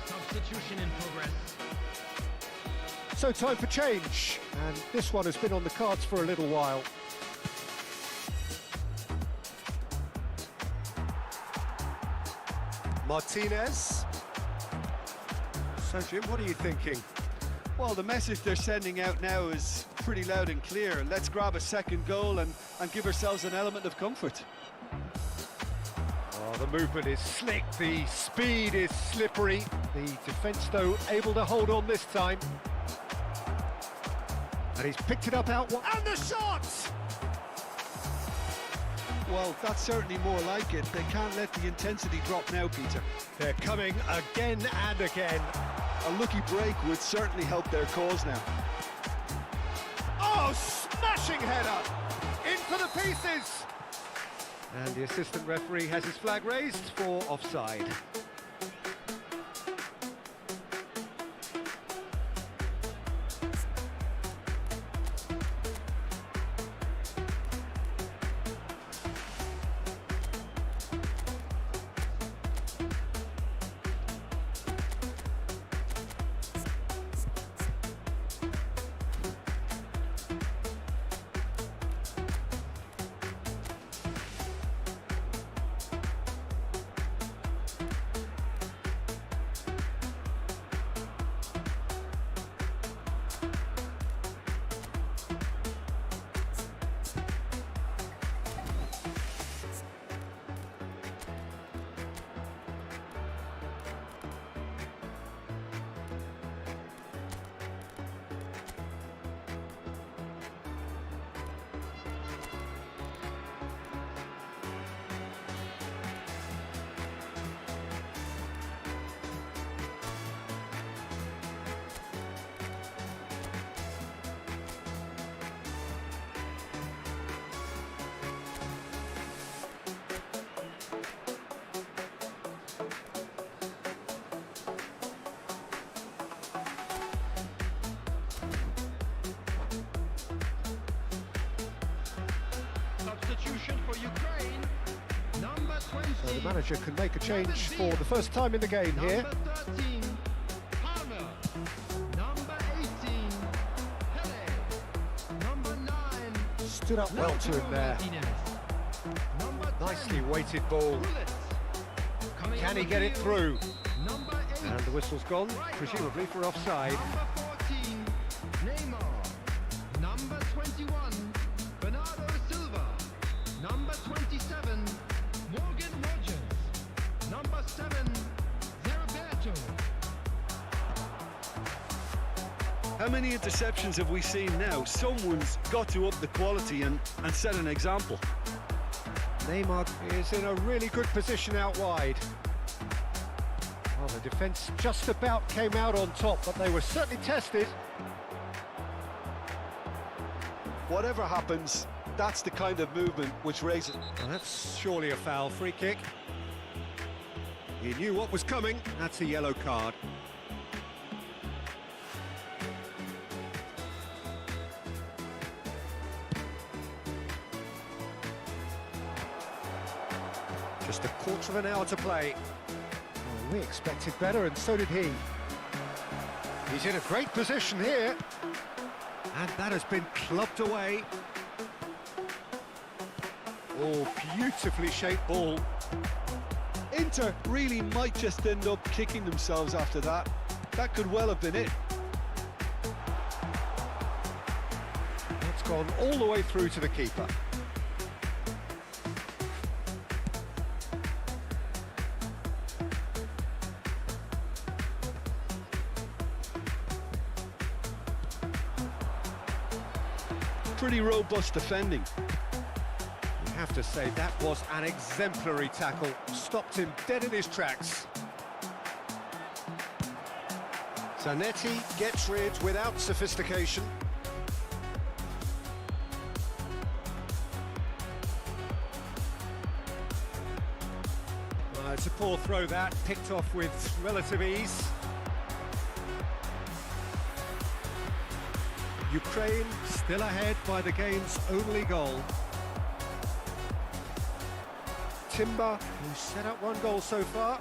Substitution in progress. So time for change, and this one has been on the cards for a little while. Martinez. So Jim, what are you thinking? Well, the message they're sending out now is pretty loud and clear. Let's grab a second goal and give ourselves an element of comfort. Oh, the movement is slick, the speed is slippery. The defence, though, able to hold on this time. And he's picked it up out, and the shot! Well, that's certainly more like it. They can't let the intensity drop now, Peter. They're coming again and again. A lucky break would certainly help their cause now. Oh, smashing header! In for the pieces! And the assistant referee has his flag raised for offside. So the manager can make a change for the first time in the game here. Number 13, Palmer. Number 18, Pele. Number 9, Stood up well to him there. Number 10, Nicely weighted ball. Bullet. Coming Can he over get it the through? field, Number 8, And the whistle's gone, presumably for offside. Number 14, Neymar. Number 21, Bernardo Silva. Number 27, Morgan Rogers. Number 7, Zerberto. How many interceptions have we seen now? Someone's got to up the quality and set an example. Neymar is in a really good position out wide. Well, the defence just about came out on top, but they were certainly tested. Whatever happens, that's the kind of movement which raises... Well, that's surely a foul. Free kick. He knew what was coming. That's a yellow card. Just a quarter of an hour to play. Well, we expected better, and so did he. He's in a great position here. And that has been clubbed away. Oh, beautifully shaped ball. Inter really might just end up kicking themselves after that. That could well have been it. It's gone all the way through to the keeper. Pretty robust defending. You have to say that was an exemplary tackle. Stopped him dead in his tracks. Zanetti gets rid without sophistication. It's a poor throw that, picked off with relative ease. Ukraine still ahead by the game's only goal. Timber, who's set up one goal so far.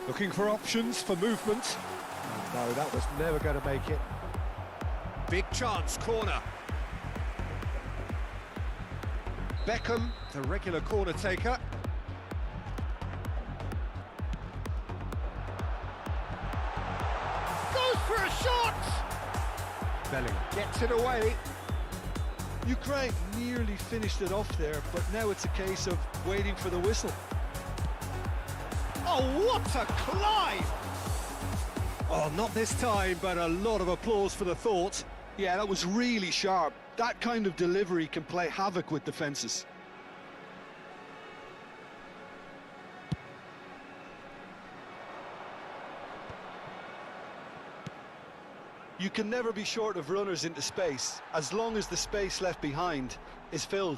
Looking for options for movement. Oh, no, that was never going to make it. Big chance, corner. Beckham, the regular corner taker. Goes for a shot! Bellingham gets it away. Ukraine nearly finished it off there, but now it's a case of waiting for the whistle. Oh, what a climb! Oh, not this time, but a lot of applause for the thought. Yeah, that was really sharp. That kind of delivery can play havoc with defences. You can never be short of runners into space, as long as the space left behind is filled.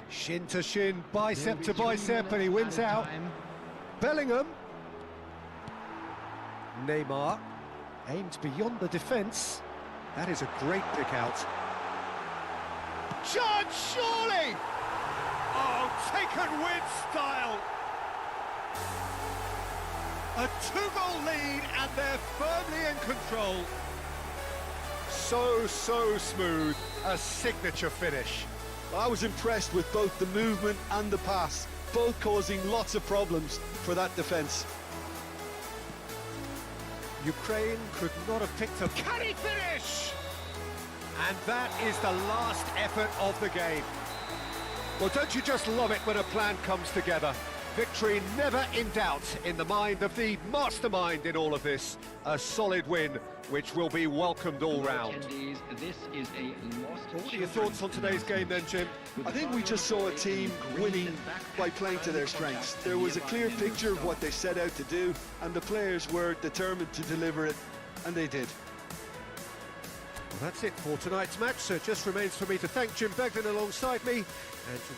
Shin to shin, bicep to bicep, and he wins out. Bellingham. Neymar aimed beyond the defence. That is a great pick out. Judge, surely! Oh, taken with style. A two-goal lead, and they're firmly in control. So smooth. A signature finish. I was impressed with both the movement and the pass, both causing lots of problems for that defence. Ukraine could not have picked up. Can he finish? And that is the last effort of the game. Well, don't you just love it when a plan comes together? Victory never in doubt in the mind of the mastermind in all of this. A solid win, which will be welcomed all round. This is a lost. What are your thoughts on today's game then, Jim? I think we just saw a team winning by playing to their strengths. There was a clear picture of what they set out to do, and the players were determined to deliver it, and they did. Well, that's it for tonight's match, so it just remains for me to thank Jim Begden alongside me, and to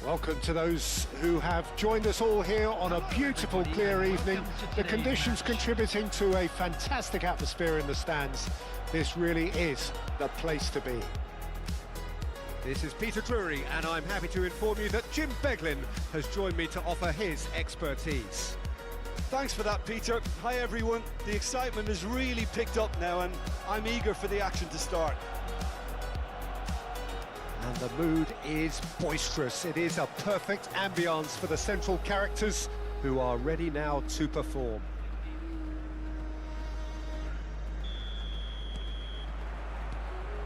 Welcome to those who have joined us all here on a beautiful, clear evening. The conditions contributing to a fantastic atmosphere in the stands. This really is the place to be. This is Peter Drury, and I'm happy to inform you that Jim Beglin has joined me to offer his expertise. Thanks for that, Peter. Hi, everyone. The excitement has really picked up now, and I'm eager for the action to start. And the mood is boisterous. It is a perfect ambience for the central characters who are ready now to perform.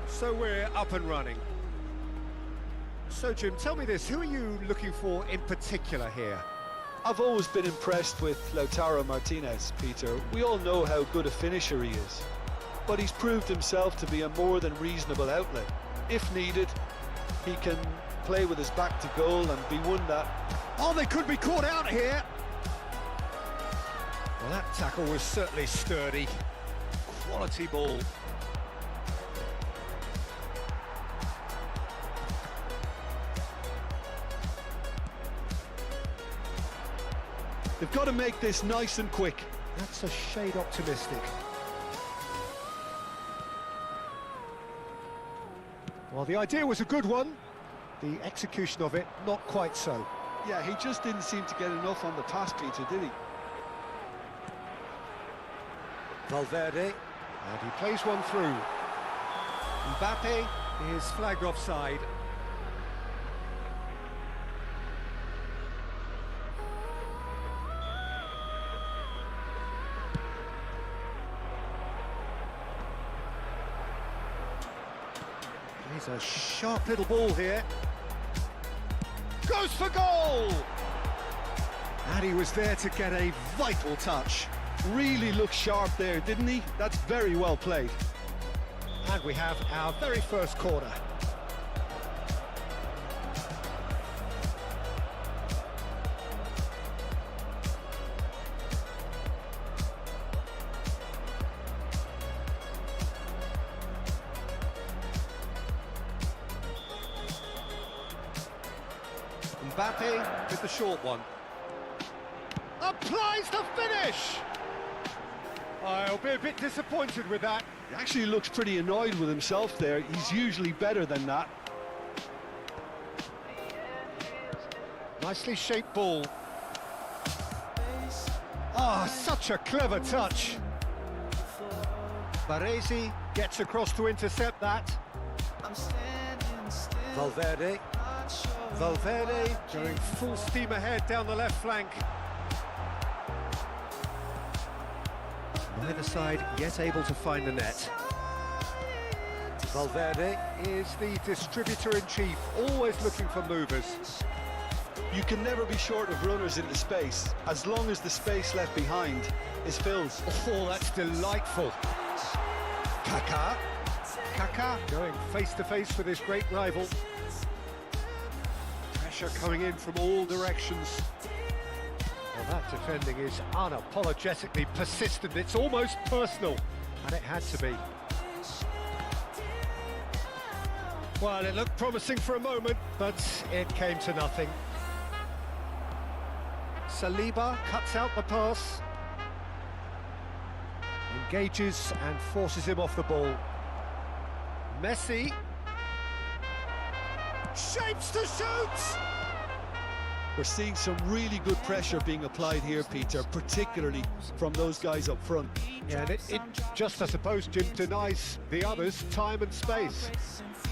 So we're up and running. So Jim, tell me this, who are you looking for in particular here? I've always been impressed with Lautaro Martinez, Peter. We all know how good a finisher he is, but he's proved himself to be a more than reasonable outlet. If needed, he can play with his back to goal and be one that... Oh, they could be caught out here! Well, that tackle was certainly sturdy. Quality ball. They've got to make this nice and quick. That's a shade optimistic. Well, the idea was a good one. The execution of it, not quite so. Yeah, he just didn't seem to get enough on the pass, Peter, did he? Valverde, and he plays one through. Mbappe is flagged offside. He's a sharp little ball here. Goes for goal! And he was there to get a vital touch. Really looked sharp there, didn't he? That's very well played. And we have our very first corner. Mbappe with the short one. Applies the finish! I'll be a bit disappointed with that. He actually looks pretty annoyed with himself there. He's usually better than that. Nicely shaped ball. Ah, such a clever touch. Baresi gets across to intercept that. Valverde. Valverde going full steam ahead down the left flank. Neither side yet able to find the net. Valverde is the distributor-in-chief, always looking for movers. You can never be short of runners into space, as long as the space left behind is filled. Oh, that's delightful. Kaká. Kaká going face-to-face with his great rival. Pressure coming in from all directions. Well, that defending is unapologetically persistent. It's almost personal, and it had to be. Well, it looked promising for a moment, but it came to nothing. Saliba cuts out the pass. Engages and forces him off the ball. Messi. Shapes to shoot! We're seeing some really good pressure being applied here, Peter, particularly from those guys up front. Yeah, and it just, I suppose, Jim, denies the others time and space.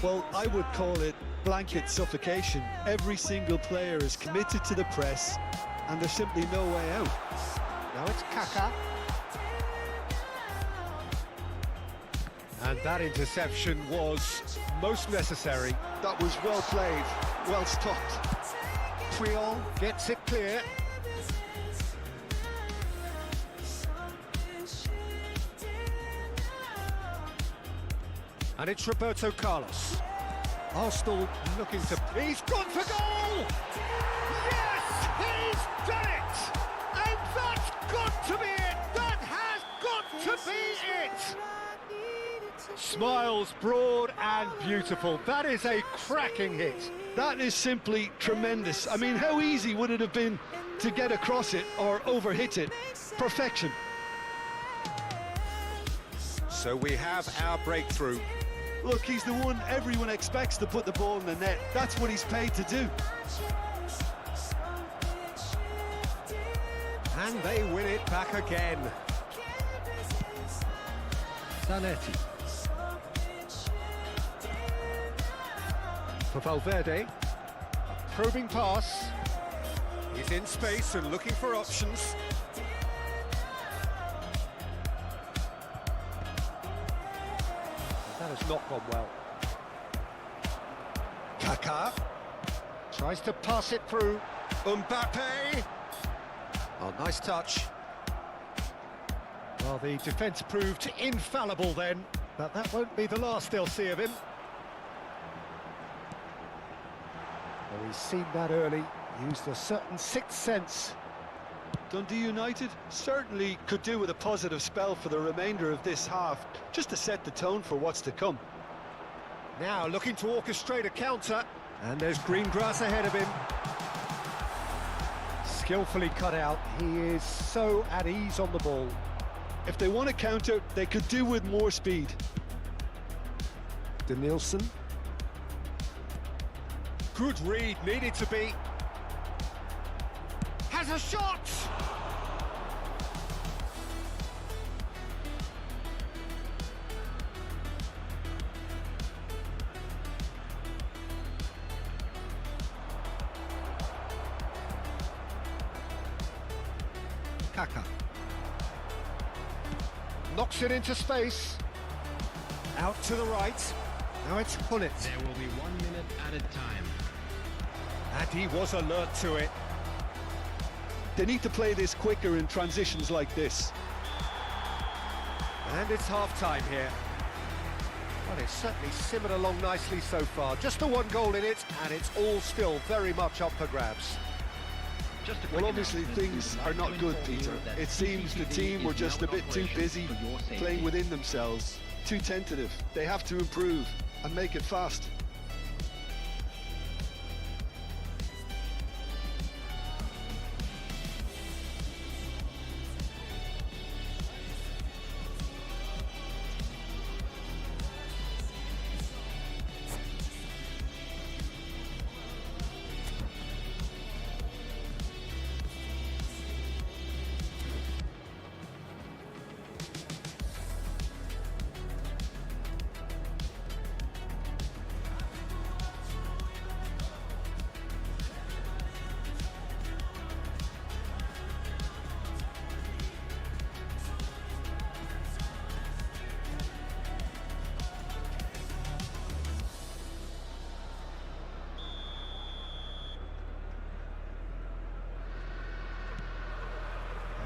Well, I would call it blanket suffocation. Every single player is committed to the press, and there's simply no way out. Now it's Kaká. And that interception was most necessary. That was well played, well stopped. Puyol gets it clear. And it's Roberto Carlos. Arsenal looking to... He's gone for goal! Yes! He's done it! And that's got to be it! That has got to be it! Smiles broad and beautiful. That is a cracking hit. That is simply tremendous. I mean, how easy would it have been to get across it or overhit it? Perfection. So we have our breakthrough. Look, he's the one everyone expects to put the ball in the net. That's what he's paid to do. And they win it back again. Zanetti. For Valverde. A probing pass. He's in space and looking for options. That has not gone well. Kaká tries to pass it through. Mbappe. Oh, nice touch. Well, the defence proved infallible then, but that won't be the last they'll see of him. Well, he's seen that early, used a certain sixth sense. Dundee United certainly could do with a positive spell for the remainder of this half, just to set the tone for what's to come. Now looking to orchestrate a counter, and there's green grass ahead of him. Skillfully cut out, he is so at ease on the ball. If they want to counter, they could do with more speed. Denilson. Good read, needed to be. Has a shot! Kaká. Knocks it into space. Out to the right. Now it's Hullet. There will be 1 minute added time. And he was alert to it. They need to play this quicker in transitions like this. And it's half-time here. Well, it's certainly simmered along nicely so far. Just the one goal in it, and it's all still very much up for grabs. Just a quick Well, obviously announcement. things We would are like not to good, inform you Peter. that It seems the CCTV team were is just now a bit in too operation busy for your safety. playing within themselves, too tentative. They have to improve and make it fast.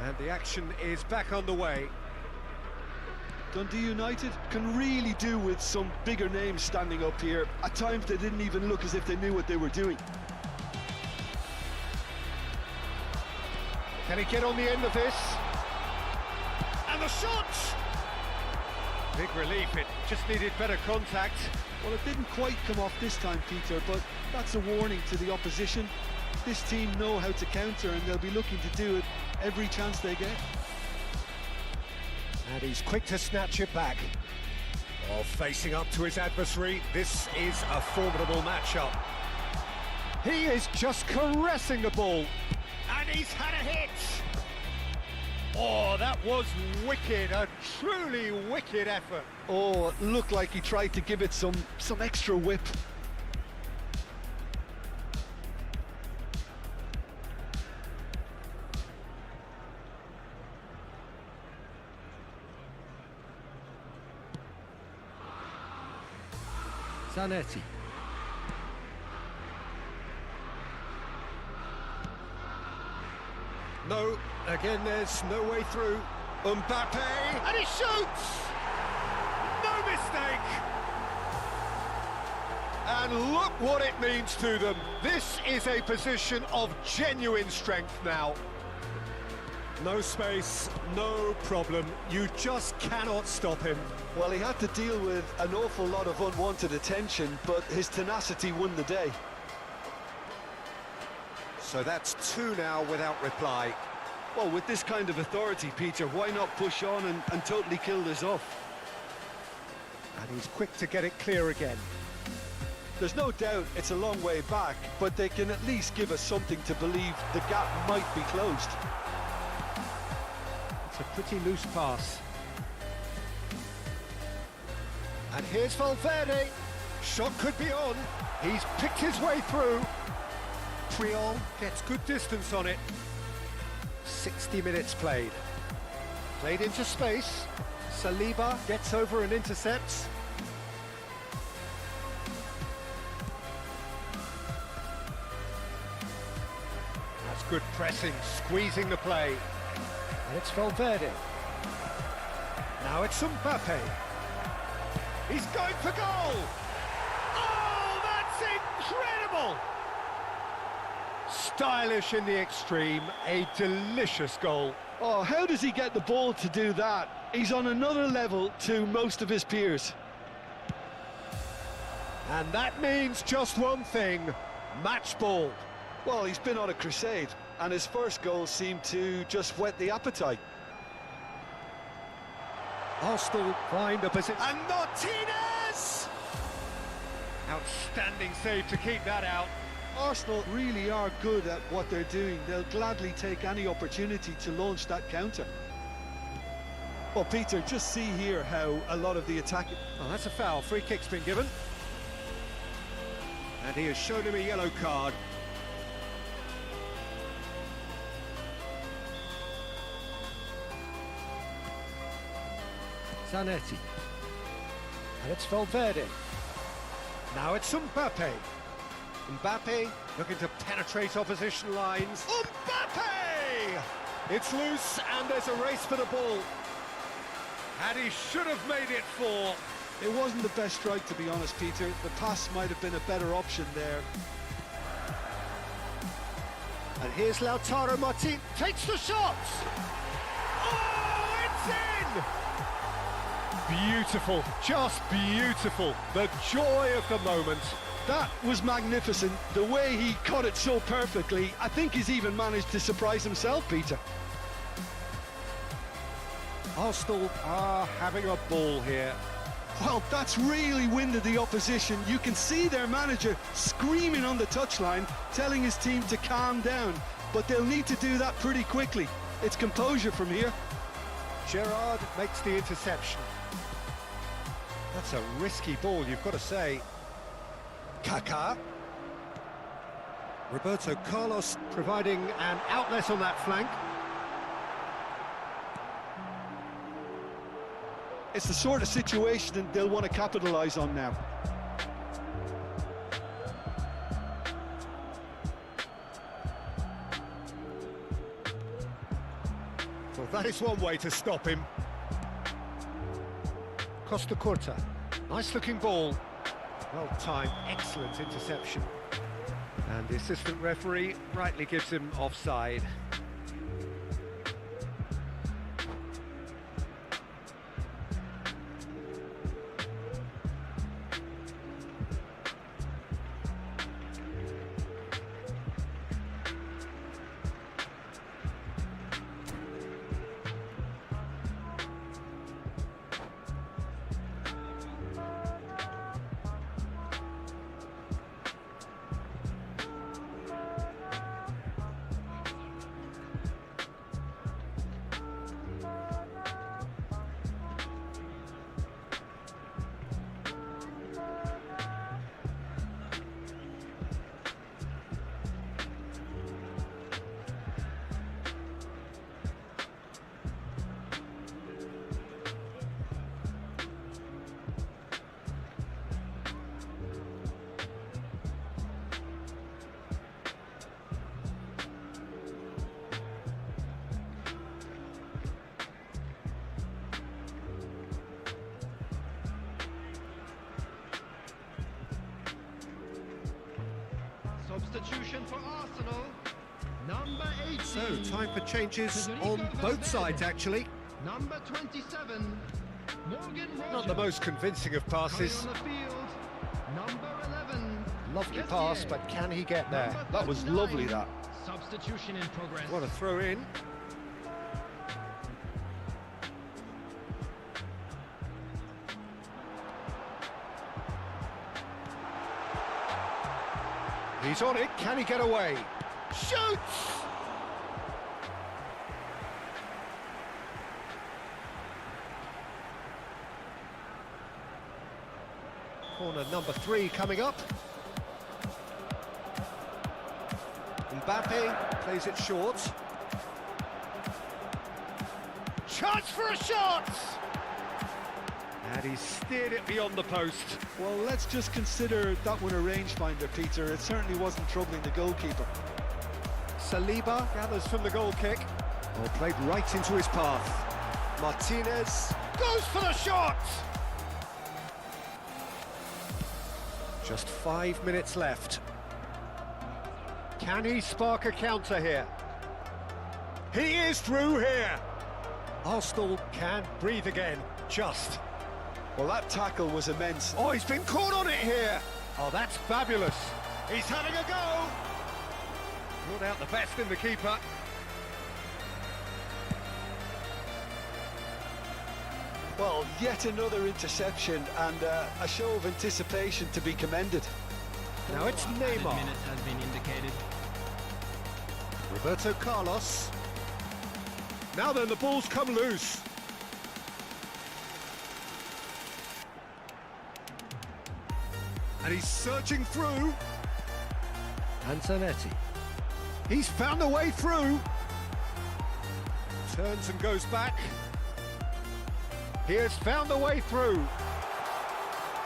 And the action is back underway. Dundee United can really do with some bigger names standing up here. At times they didn't even look as if they knew what they were doing. Can he get on the end of this? And the shot! Big relief, it just needed better contact. Well, it didn't quite come off this time, Peter, but that's a warning to the opposition. This team know how to counter and they'll be looking to do it every chance they get. And he's quick to snatch it back. While facing up to his adversary, this is a formidable matchup. He is just caressing the ball. And he's had a hit! Oh, that was wicked, a truly wicked effort. Oh, it looked like he tried to give it some extra whip. Zanetti. No, again there's no way through. Mbappe, and he shoots! No mistake! And look what it means to them. This is a position of genuine strength now. No space, no problem. You just cannot stop him. Well, he had to deal with an awful lot of unwanted attention, but his tenacity won the day. So that's two now without reply. Well, with this kind of authority, Peter, why not push on and totally kill this off? And he's quick to get it clear again. There's no doubt it's a long way back, but they can at least give us something to believe the gap might be closed. It's a pretty loose pass. And here's Valverde. Shot could be on. He's picked his way through. Triol gets good distance on it. 60 minutes played. Played into space. Saliba gets over and intercepts. That's good pressing, squeezing the play. And it's Valverde. Now it's Mbappe. He's going for goal! Oh, that's incredible! Stylish in the extreme, a delicious goal. Oh, how does he get the ball to do that? He's on another level to most of his peers. And that means just one thing, match ball. Well, he's been on a crusade, and his first goal seemed to just whet the appetite. Arsenal find a position. And Martinez! Outstanding save to keep that out. Arsenal really are good at what they're doing. They'll gladly take any opportunity to launch that counter. Well, Peter, just see here how a lot of the attack... Oh, that's a foul. Free kick's been given. And he has shown him a yellow card. Zanetti. And it's Valverde. Now it's Mbappe. Mbappe looking to penetrate opposition lines. Mbappe! It's loose and there's a race for the ball. And he should have made it four. It wasn't the best strike, to be honest, Peter. The pass might have been a better option there. And here's Lautaro Martin. Takes the shot! Oh, it's in! Beautiful, just beautiful. The joy of the moment. That was magnificent. The way he caught it so perfectly, I think he's even managed to surprise himself, Peter. Arsenal are having a ball here. Well, that's really winded the opposition. You can see their manager screaming on the touchline, telling his team to calm down. But they'll need to do that pretty quickly. It's composure from here. Gerrard makes the interception. That's a risky ball, you've got to say. Kaká. Roberto Carlos providing an outlet on that flank. It's the sort of situation that they'll want to capitalise on now. Well, that is one way to stop him. Costa Curta. Nice looking ball. Well timed, excellent interception. And the assistant referee rightly gives him offside. Substitution for Arsenal. Number 18. So, time for changes on both sides, actually. Number 27. Morgan Rogers. Not the most convincing of passes. Coming on the field. Number 11. Lovely Yes, pass, yeah. but can he get there? Number That was 39. lovely, that. Substitution in progress. What a throw in. He's on it, can he get away? Shoots! Corner number 3 coming up. Mbappe plays it short. Chance for a shot! And he's steered it beyond the post. Well, let's just consider that one a rangefinder, Peter. It certainly wasn't troubling the goalkeeper. Saliba gathers from the goal kick. Oh, played right into his path. Martinez goes for the shot! Just 5 minutes left. Can he spark a counter here? He is through here! Arsenal can breathe again, just. Well, that tackle was immense. Oh, he's been caught on it here! Oh, that's fabulous. He's having a go! Brought out the best in the keeper. Well, yet another interception and a show of anticipation to be commended. Now it's Added Neymar. minutes has been indicated. Roberto Carlos. Now then, the ball's come loose. And he's searching through. Antonetti. He's found a way through. Turns and goes back. He has found a way through.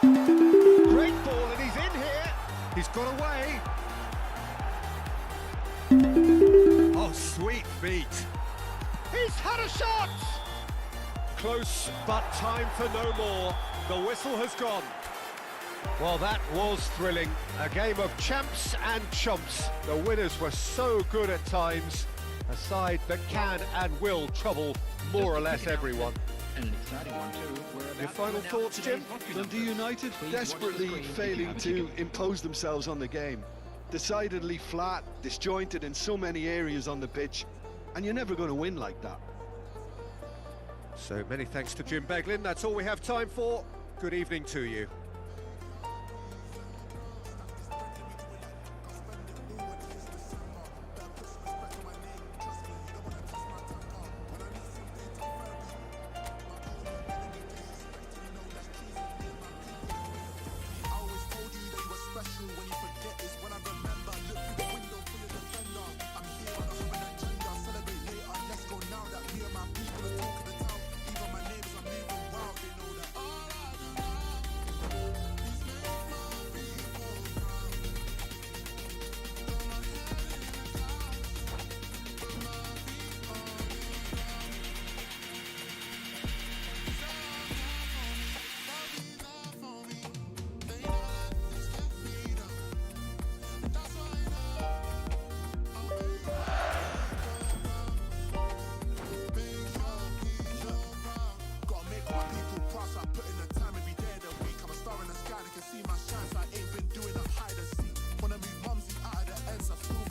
Great ball, and he's in here. He's got away. Oh, sweet feet. He's had a shot. Close, but time for no more. The whistle has gone. Well, that was thrilling. A game of champs and chumps. The winners were so good at times. A side that can and will trouble more or less everyone. And an exciting one too. We're about Your to final announce thoughts, today's Jim? hockey Dundee numbers. United Please watch the desperately screen if you failing have a to ticket. impose themselves on the game. Decidedly flat, disjointed in so many areas on the pitch, and you're never going to win like that. So many thanks to Jim Beglin. That's all we have time for. Good evening to you.